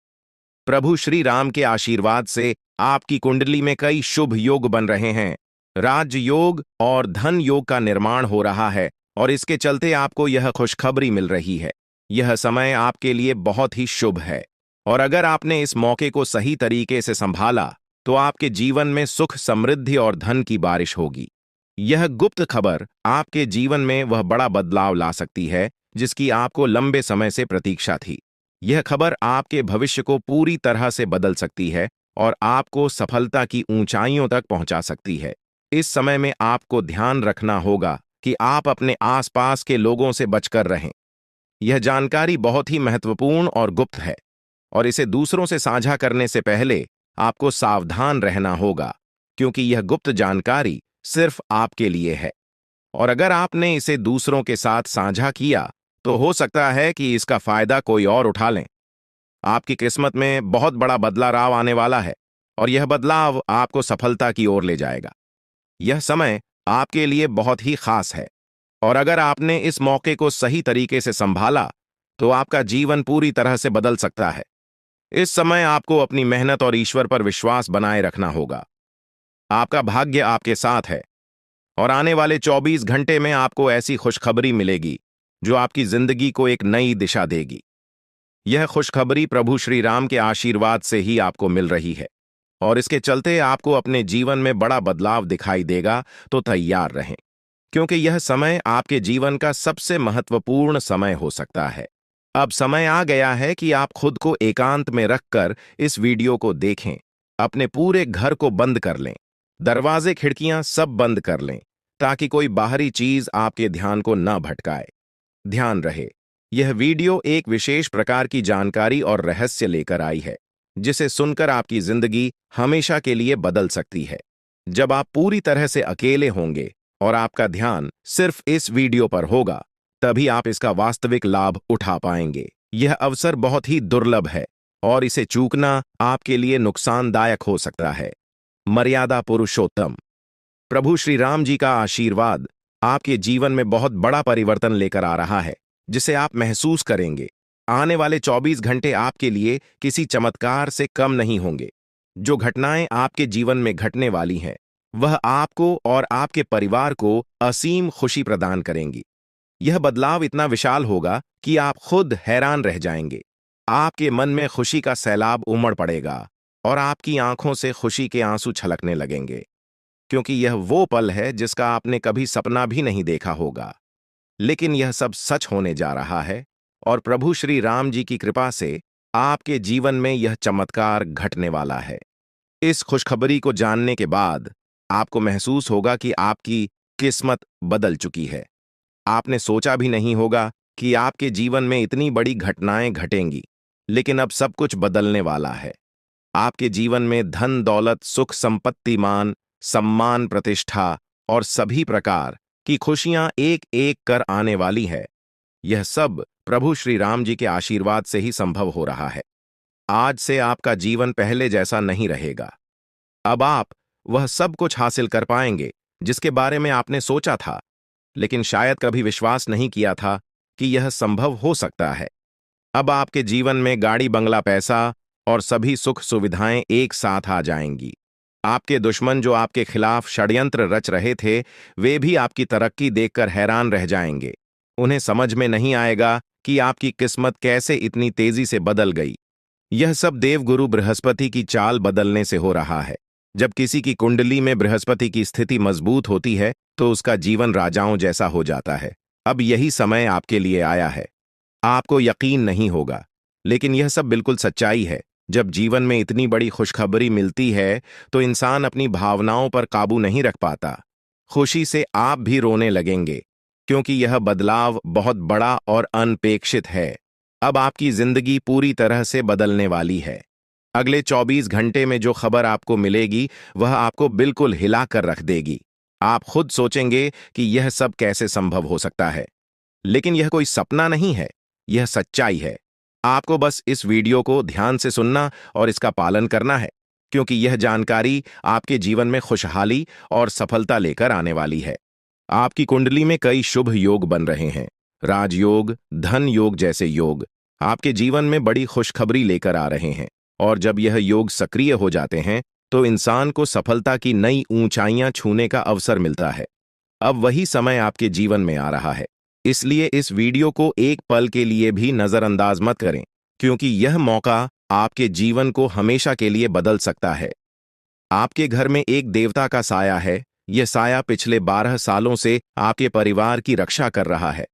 प्रभु श्री राम के आशीर्वाद से आपकी कुंडली में कई शुभ योग बन रहे हैं। राज योग और धन योग का निर्माण हो रहा है और इसके चलते आपको यह खुशखबरी मिल रही है। यह समय आपके लिए बहुत ही शुभ है और अगर आपने इस मौके को सही तरीके से संभाला तो आपके जीवन में सुख, समृद्धि और धन की बारिश होगी। यह गुप्त खबर आपके जीवन में वह बड़ा बदलाव ला सकती है जिसकी आपको लंबे समय से प्रतीक्षा थी। यह खबर आपके भविष्य को पूरी तरह से बदल सकती है और आपको सफलता की ऊंचाइयों तक पहुंचा सकती है। इस समय में आपको ध्यान रखना होगा कि आप अपने आसपास के लोगों से बचकर रहें। यह जानकारी बहुत ही महत्वपूर्ण और गुप्त है और इसे दूसरों से साझा करने से पहले आपको सावधान रहना होगा क्योंकि यह गुप्त जानकारी सिर्फ आपके लिए है और अगर आपने इसे दूसरों के साथ साझा किया तो हो सकता है कि इसका फायदा कोई और उठा लें। आपकी किस्मत में बहुत बड़ा बदलाव आने वाला है और यह बदलाव आपको सफलता की ओर ले जाएगा। यह समय आपके लिए बहुत ही खास है और अगर आपने इस मौके को सही तरीके से संभाला तो आपका जीवन पूरी तरह से बदल सकता है। इस समय आपको अपनी मेहनत और ईश्वर पर विश्वास बनाए रखना होगा। आपका भाग्य आपके साथ है और आने वाले 24 घंटे में आपको ऐसी खुशखबरी मिलेगी जो आपकी जिंदगी को एक नई दिशा देगी। यह खुशखबरी प्रभु श्री राम के आशीर्वाद से ही आपको मिल रही है और इसके चलते आपको अपने जीवन में बड़ा बदलाव दिखाई देगा। तो तैयार रहें क्योंकि यह समय आपके जीवन का सबसे महत्वपूर्ण समय हो सकता है। अब समय आ गया है कि आप खुद को एकांत में रखकर इस वीडियो को देखें। अपने पूरे घर को बंद कर लें, दरवाजे, खिड़कियां सब बंद कर लें ताकि कोई बाहरी चीज आपके ध्यान को न भटकाए। ध्यान रहे, यह वीडियो एक विशेष प्रकार की जानकारी और रहस्य लेकर आई है जिसे सुनकर आपकी जिंदगी हमेशा के लिए बदल सकती है। जब आप पूरी तरह से अकेले होंगे और आपका ध्यान सिर्फ इस वीडियो पर होगा तभी आप इसका वास्तविक लाभ उठा पाएंगे। यह अवसर बहुत ही दुर्लभ है और इसे चूकना आपके लिए नुकसानदायक हो सकता है। मर्यादा पुरुषोत्तम प्रभु श्री राम जी का आशीर्वाद आपके जीवन में बहुत बड़ा परिवर्तन लेकर आ रहा है जिसे आप महसूस करेंगे। आने वाले 24 घंटे आपके लिए किसी चमत्कार से कम नहीं होंगे। जो घटनाएं आपके जीवन में घटने वाली हैं वह आपको और आपके परिवार को असीम खुशी प्रदान करेंगी। यह बदलाव इतना विशाल होगा कि आप खुद हैरान रह जाएंगे। आपके मन में खुशी का सैलाब उमड़ पड़ेगा और आपकी आंखों से खुशी के आंसू छलकने लगेंगे क्योंकि यह वो पल है जिसका आपने कभी सपना भी नहीं देखा होगा। लेकिन यह सब सच होने जा रहा है और प्रभु श्री राम जी की कृपा से आपके जीवन में यह चमत्कार घटने वाला है। इस खुशखबरी को जानने के बाद आपको महसूस होगा कि आपकी किस्मत बदल चुकी है। आपने सोचा भी नहीं होगा कि आपके जीवन में इतनी बड़ी घटनाएं घटेंगी, लेकिन अब सब कुछ बदलने वाला है। आपके जीवन में धन दौलत सुख संपत्ति मान सम्मान प्रतिष्ठा और सभी प्रकार की खुशियां एक एक कर आने वाली है। यह सब प्रभु श्री राम जी के आशीर्वाद से ही संभव हो रहा है। आज से आपका जीवन पहले जैसा नहीं रहेगा। अब आप वह सब कुछ हासिल कर पाएंगे जिसके बारे में आपने सोचा था, लेकिन शायद कभी विश्वास नहीं किया था कि यह संभव हो सकता है। अब आपके जीवन में गाड़ी बंगला पैसा और सभी सुख सुविधाएं एक साथ आ जाएंगी। आपके दुश्मन जो आपके खिलाफ षड्यंत्र रच रहे थे, वे भी आपकी तरक्की देखकर हैरान रह जाएंगे। उन्हें समझ में नहीं आएगा कि आपकी किस्मत कैसे इतनी तेजी से बदल गई। यह सब देवगुरु बृहस्पति की चाल बदलने से हो रहा है। जब किसी की कुंडली में बृहस्पति की स्थिति मजबूत होती है तो उसका जीवन राजाओं जैसा हो जाता है। अब यही समय आपके लिए आया है। आपको यकीन नहीं होगा, लेकिन यह सब बिल्कुल सच्चाई है। जब जीवन में इतनी बड़ी खुशखबरी मिलती है तो इंसान अपनी भावनाओं पर काबू नहीं रख पाता। खुशी से आप भी रोने लगेंगे, क्योंकि यह बदलाव बहुत बड़ा और अनपेक्षित है। अब आपकी जिंदगी पूरी तरह से बदलने वाली है। अगले 24 घंटे में जो खबर आपको मिलेगी वह आपको बिल्कुल हिला कर रख देगी। आप खुद सोचेंगे कि यह सब कैसे संभव हो सकता है, लेकिन यह कोई सपना नहीं है, यह सच्चाई है। आपको बस इस वीडियो को ध्यान से सुनना और इसका पालन करना है, क्योंकि यह जानकारी आपके जीवन में खुशहाली और सफलता लेकर आने वाली है। आपकी कुंडली में कई शुभ योग बन रहे हैं। राजयोग, धन योग जैसे योग आपके जीवन में बड़ी खुशखबरी लेकर आ रहे हैं, और जब यह योग सक्रिय हो जाते हैं तो इंसान को सफलता की नई ऊंचाइयां छूने का अवसर मिलता है। अब वही समय आपके जीवन में आ रहा है, इसलिए इस वीडियो को एक पल के लिए भी नजरअंदाज मत करें, क्योंकि यह मौका आपके जीवन को हमेशा के लिए बदल सकता है। आपके घर में एक देवता का साया है। यह साया पिछले 12 सालों से आपके परिवार की रक्षा कर रहा है।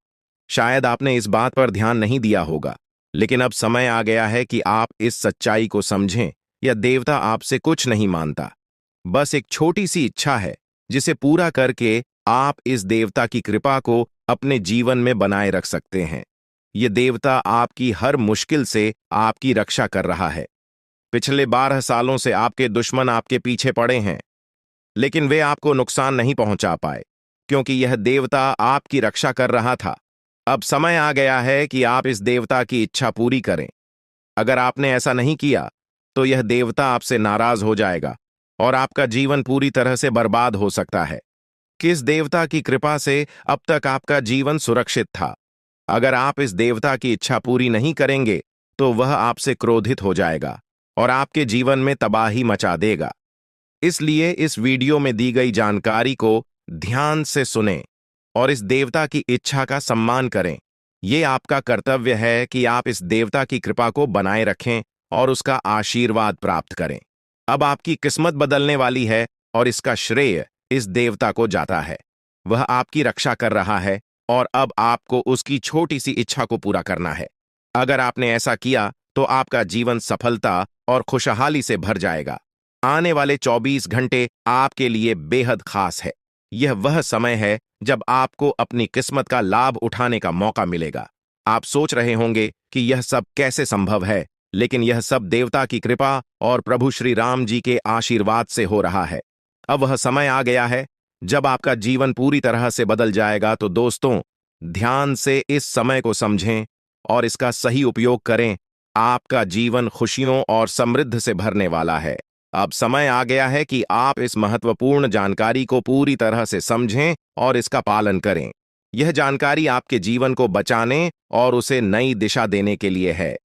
शायद आपने इस बात पर ध्यान नहीं दिया होगा, लेकिन अब समय आ गया है कि आप इस सच्चाई को समझें। यह देवता आपसे कुछ नहीं मांगता, बस एक छोटी सी इच्छा है, जिसे पूरा करके आप इस देवता की कृपा को अपने जीवन में बनाए रख सकते हैं। यह देवता आपकी हर मुश्किल से आपकी रक्षा कर रहा है। पिछले 12 सालों से आपके दुश्मन आपके पीछे पड़े हैं, लेकिन वे आपको नुकसान नहीं पहुंचा पाए, क्योंकि यह देवता आपकी रक्षा कर रहा था। अब समय आ गया है कि आप इस देवता की इच्छा पूरी करें। अगर आपने ऐसा नहीं किया तो यह देवता आपसे नाराज हो जाएगा और आपका जीवन पूरी तरह से बर्बाद हो सकता है। किस देवता की कृपा से अब तक आपका जीवन सुरक्षित था? अगर आप इस देवता की इच्छा पूरी नहीं करेंगे तो वह आपसे क्रोधित हो जाएगा और आपके जीवन में तबाही मचा देगा। इसलिए इस वीडियो में दी गई जानकारी को ध्यान से सुनें और इस देवता की इच्छा का सम्मान करें। ये आपका कर्तव्य है कि आप इस देवता की कृपा को बनाए रखें और उसका आशीर्वाद प्राप्त करें। अब आपकी किस्मत बदलने वाली है और इसका श्रेय इस देवता को जाता है। वह आपकी रक्षा कर रहा है और अब आपको उसकी छोटी सी इच्छा को पूरा करना है। अगर आपने ऐसा किया तो आपका जीवन सफलता और खुशहाली से भर जाएगा। आने वाले 24 घंटे आपके लिए बेहद खास है। यह वह समय है जब आपको अपनी किस्मत का लाभ उठाने का मौका मिलेगा। आप सोच रहे होंगे कि यह सब कैसे संभव है, लेकिन यह सब देवता की कृपा और प्रभु श्री राम जी के आशीर्वाद से हो रहा है। अब वह समय आ गया है जब आपका जीवन पूरी तरह से बदल जाएगा। तो दोस्तों, ध्यान से इस समय को समझें और इसका सही उपयोग करें। आपका जीवन खुशियों और समृद्धि से भरने वाला है। अब समय आ गया है कि आप इस महत्वपूर्ण जानकारी को पूरी तरह से समझें और इसका पालन करें। यह जानकारी आपके जीवन को बचाने और उसे नई दिशा देने के लिए है।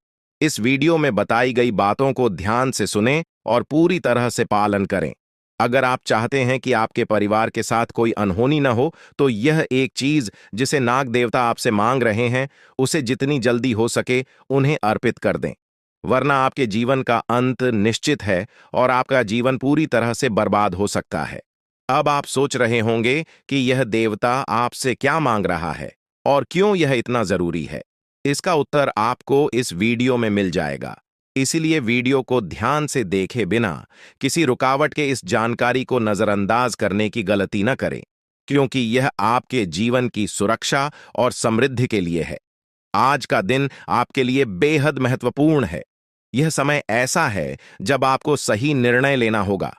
इस वीडियो में बताई गई बातों को ध्यान से सुनें और पूरी तरह से पालन करें। अगर आप चाहते हैं कि आपके परिवार के साथ कोई अनहोनी न हो, तो यह एक चीज जिसे नाग देवता आपसे मांग रहे हैं, उसे जितनी जल्दी हो सके उन्हें अर्पित कर दें, वरना आपके जीवन का अंत निश्चित है और आपका जीवन पूरी तरह से बर्बाद हो सकता है। अब आप सोच रहे होंगे कि यह देवता आपसे क्या मांग रहा है और क्यों यह इतना जरूरी है। इसका उत्तर आपको इस वीडियो में मिल जाएगा, इसीलिए वीडियो को ध्यान से देखे बिना किसी रुकावट के इस जानकारी को नजरअंदाज करने की गलती न करें। क्योंकि यह आपके जीवन की सुरक्षा और समृद्धि के लिए है। आज का दिन आपके लिए बेहद महत्वपूर्ण है। यह समय ऐसा है जब आपको सही निर्णय लेना होगा।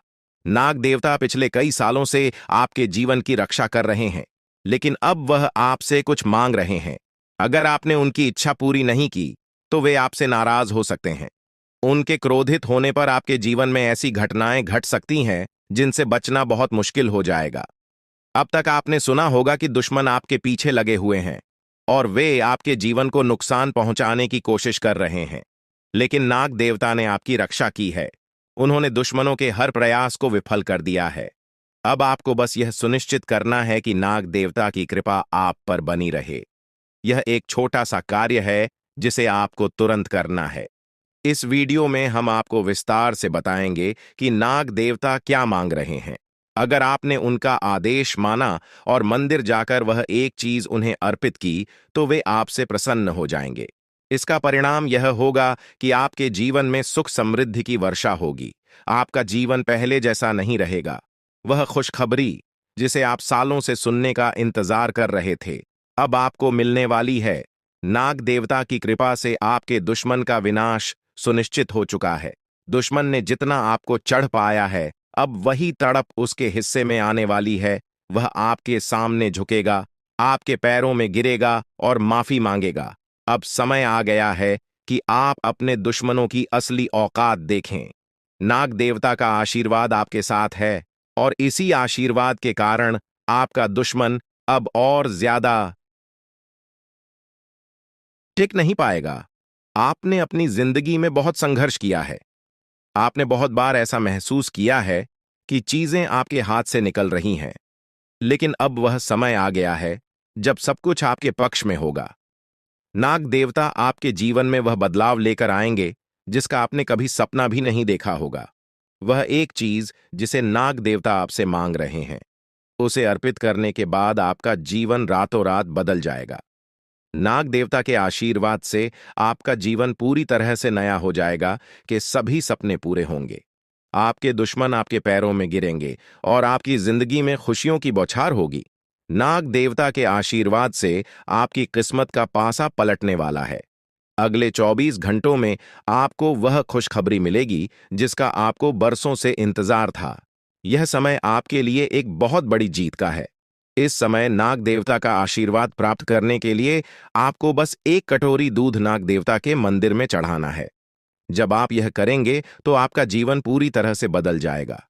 नाग देवता पिछले कई सालों से आपके जीवन की रक्षा कर रहे हैं, लेकिन अब वह आपसे कुछ मांग रहे हैं। अगर आपने उनकी इच्छा पूरी नहीं की, तो वे आपसे नाराज हो सकते हैं। उनके क्रोधित होने पर आपके जीवन में ऐसी घटनाएं घट सकती हैं जिनसे बचना बहुत मुश्किल हो जाएगा। अब तक आपने सुना होगा कि दुश्मन आपके पीछे लगे हुए हैं और वे आपके जीवन को नुकसान पहुंचाने की कोशिश कर रहे हैं। लेकिन नाग देवता ने आपकी रक्षा की है। उन्होंने दुश्मनों के हर प्रयास को विफल कर दिया है। अब आपको बस यह सुनिश्चित करना है कि नाग देवता की कृपा आप पर बनी रहे। यह एक छोटा सा कार्य है जिसे आपको तुरंत करना है। इस वीडियो में हम आपको विस्तार से बताएंगे कि नाग देवता क्या मांग रहे हैं। अगर आपने उनका आदेश माना और मंदिर जाकर वह एक चीज उन्हें अर्पित की, तो वे आपसे प्रसन्न हो जाएंगे। इसका परिणाम यह होगा कि आपके जीवन में सुख समृद्धि की वर्षा होगी। आपका जीवन पहले जैसा नहीं रहेगा। वह खुशखबरी जिसे आप सालों से सुनने का इंतजार कर रहे थे, अब आपको मिलने वाली है। नाग देवता की कृपा से आपके दुश्मन का विनाश सुनिश्चित हो चुका है। दुश्मन ने जितना आपको चढ़ पाया है, अब वही तड़प उसके हिस्से में आने वाली है। वह आपके सामने झुकेगा, आपके पैरों में गिरेगा और माफी मांगेगा। अब समय आ गया है कि आप अपने दुश्मनों की असली औकात देखें। नाग देवता का आशीर्वाद आपके साथ है और इसी आशीर्वाद के कारण आपका दुश्मन अब और ज्यादा टिक नहीं पाएगा। आपने अपनी जिंदगी में बहुत संघर्ष किया है। आपने बहुत बार ऐसा महसूस किया है कि चीजें आपके हाथ से निकल रही हैं। लेकिन अब वह समय आ गया है जब सब कुछ आपके पक्ष में होगा। नाग देवता आपके जीवन में वह बदलाव लेकर आएंगे जिसका आपने कभी सपना भी नहीं देखा होगा। वह एक चीज जिसे नाग देवता आपसे मांग रहे हैं, उसे अर्पित करने के बाद आपका जीवन रातों रात बदल जाएगा। नाग देवता के आशीर्वाद से आपका जीवन पूरी तरह से नया हो जाएगा कि सभी सपने पूरे होंगे। आपके दुश्मन आपके पैरों में गिरेंगे और आपकी जिंदगी में खुशियों की बौछार होगी। नाग देवता के आशीर्वाद से आपकी किस्मत का पासा पलटने वाला है। अगले 24 घंटों में आपको वह खुशखबरी मिलेगी जिसका आपको बरसों से इंतजार था। यह समय आपके लिए एक बहुत बड़ी जीत का है। इस समय नाग देवता का आशीर्वाद प्राप्त करने के लिए आपको बस एक कटोरी दूध नाग देवता के मंदिर में चढ़ाना है। जब आप यह करेंगे तो आपका जीवन पूरी तरह से बदल जाएगा।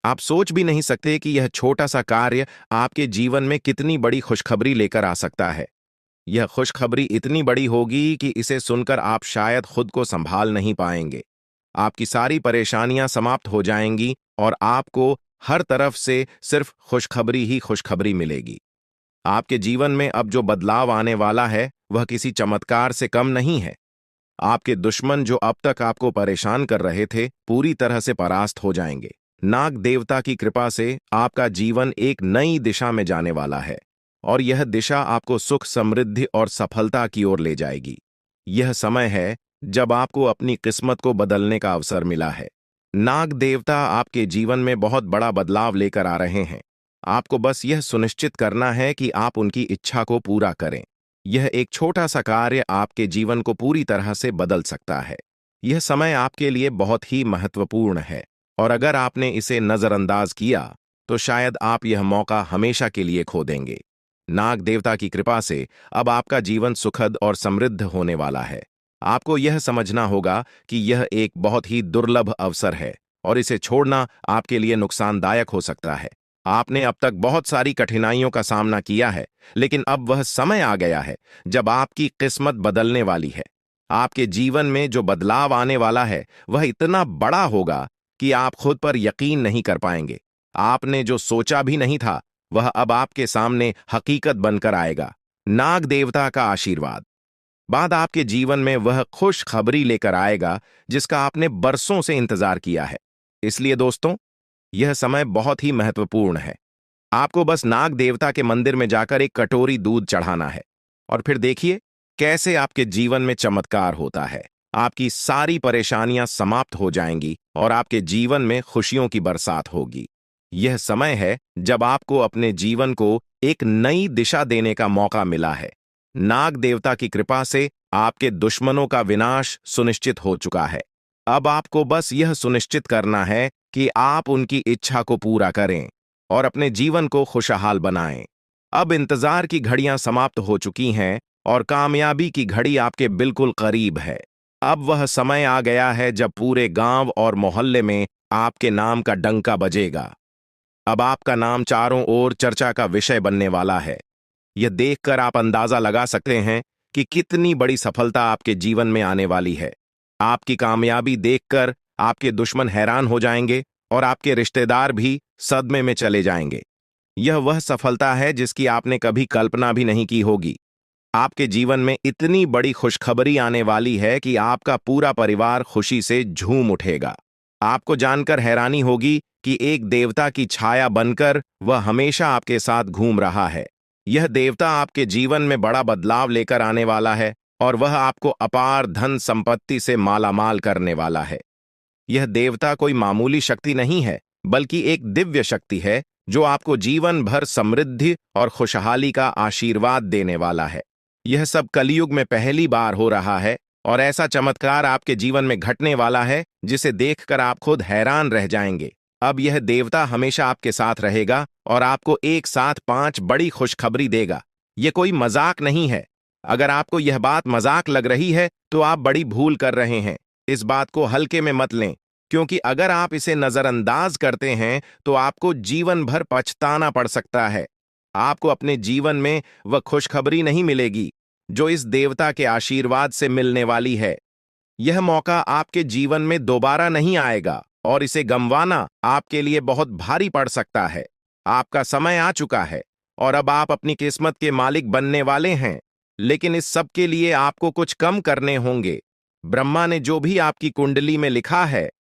आप सोच भी नहीं सकते कि यह छोटा सा कार्य आपके जीवन में कितनी बड़ी खुशखबरी लेकर आ सकता है। यह खुशखबरी इतनी बड़ी होगी कि इसे सुनकर आप शायद खुद को संभाल नहीं पाएंगे। आपकी सारी परेशानियां समाप्त हो जाएंगी और आपको हर तरफ से सिर्फ खुशखबरी ही खुशखबरी मिलेगी। आपके जीवन में अब जो बदलाव आने वाला है वह किसी चमत्कार से कम नहीं है। आपके दुश्मन जो अब तक आपको परेशान कर रहे थे, पूरी तरह से परास्त हो जाएंगे। नाग देवता की कृपा से आपका जीवन एक नई दिशा में जाने वाला है और यह दिशा आपको सुख समृद्धि और सफलता की ओर ले जाएगी। यह समय है जब आपको अपनी किस्मत को बदलने का अवसर मिला है। नाग देवता आपके जीवन में बहुत बड़ा बदलाव लेकर आ रहे हैं। आपको बस यह सुनिश्चित करना है कि आप उनकी इच्छा को पूरा करें। यह एक छोटा सा कार्य आपके जीवन को पूरी तरह से बदल सकता है। यह समय आपके लिए बहुत ही महत्वपूर्ण है और अगर आपने इसे नजरअंदाज किया तो शायद आप यह मौका हमेशा के लिए खो देंगे। नाग देवता की कृपा से अब आपका जीवन सुखद और समृद्ध होने वाला है। आपको यह समझना होगा कि यह एक बहुत ही दुर्लभ अवसर है और इसे छोड़ना आपके लिए नुकसानदायक हो सकता है। आपने अब तक बहुत सारी कठिनाइयों का सामना किया है, लेकिन अब वह समय आ गया है जब आपकी किस्मत बदलने वाली है। आपके जीवन में जो बदलाव आने वाला है वह इतना बड़ा होगा कि आप खुद पर यकीन नहीं कर पाएंगे। आपने जो सोचा भी नहीं था वह अब आपके सामने हकीकत बनकर आएगा। नाग देवता का आशीर्वाद बाद आपके जीवन में वह खुश खबरी लेकर आएगा जिसका आपने बरसों से इंतजार किया है। इसलिए दोस्तों, यह समय बहुत ही महत्वपूर्ण है। आपको बस नाग देवता के मंदिर में जाकर एक कटोरी दूध चढ़ाना है और फिर देखिए कैसे आपके जीवन में चमत्कार होता है। आपकी सारी परेशानियां समाप्त हो जाएंगी और आपके जीवन में खुशियों की बरसात होगी। यह समय है जब आपको अपने जीवन को एक नई दिशा देने का मौका मिला है। नाग देवता की कृपा से आपके दुश्मनों का विनाश सुनिश्चित हो चुका है। अब आपको बस यह सुनिश्चित करना है कि आप उनकी इच्छा को पूरा करें और अपने जीवन को खुशहाल बनाएं। अब इंतजार की घड़ियां समाप्त हो चुकी हैं और कामयाबी की घड़ी आपके बिल्कुल करीब है। अब वह समय आ गया है जब पूरे गांव और मोहल्ले में आपके नाम का डंका बजेगा। अब आपका नाम चारों ओर चर्चा का विषय बनने वाला है। यह देखकर आप अंदाजा लगा सकते हैं कि कितनी बड़ी सफलता आपके जीवन में आने वाली है। आपकी कामयाबी देखकर आपके दुश्मन हैरान हो जाएंगे और आपके रिश्तेदार भी सदमे में चले जाएंगे। यह वह सफलता है जिसकी आपने कभी कल्पना भी नहीं की होगी। आपके जीवन में इतनी बड़ी खुशखबरी आने वाली है कि आपका पूरा परिवार खुशी से झूम उठेगा। आपको जानकर हैरानी होगी कि एक देवता की छाया बनकर वह हमेशा आपके साथ घूम रहा है। यह देवता आपके जीवन में बड़ा बदलाव लेकर आने वाला है और वह आपको अपार धन संपत्ति से मालामाल करने वाला है। यह देवता कोई मामूली शक्ति नहीं है, बल्कि एक दिव्य शक्ति है जो आपको जीवन भर समृद्धि और खुशहाली का आशीर्वाद देने वाला है। यह सब कलयुग में पहली बार हो रहा है और ऐसा चमत्कार आपके जीवन में घटने वाला है जिसे देखकर आप खुद हैरान रह जाएंगे। अब यह देवता हमेशा आपके साथ रहेगा और आपको एक साथ 5 बड़ी खुशखबरी देगा। यह कोई मजाक नहीं है। अगर आपको यह बात मजाक लग रही है तो आप बड़ी भूल कर रहे हैं। इस बात को हल्के में मत लें, क्योंकि अगर आप इसे नजरअंदाज करते हैं तो आपको जीवन भर पछताना पड़ सकता है। आपको अपने जीवन में वह खुशखबरी नहीं मिलेगी जो इस देवता के आशीर्वाद से मिलने वाली है। यह मौका आपके जीवन में दोबारा नहीं आएगा और इसे गंवाना आपके लिए बहुत भारी पड़ सकता है। आपका समय आ चुका है और अब आप अपनी किस्मत के मालिक बनने वाले हैं, लेकिन इस सब के लिए आपको कुछ कम करने होंगे। ब्रह्मा ने जो भी आपकी कुंडली में लिखा है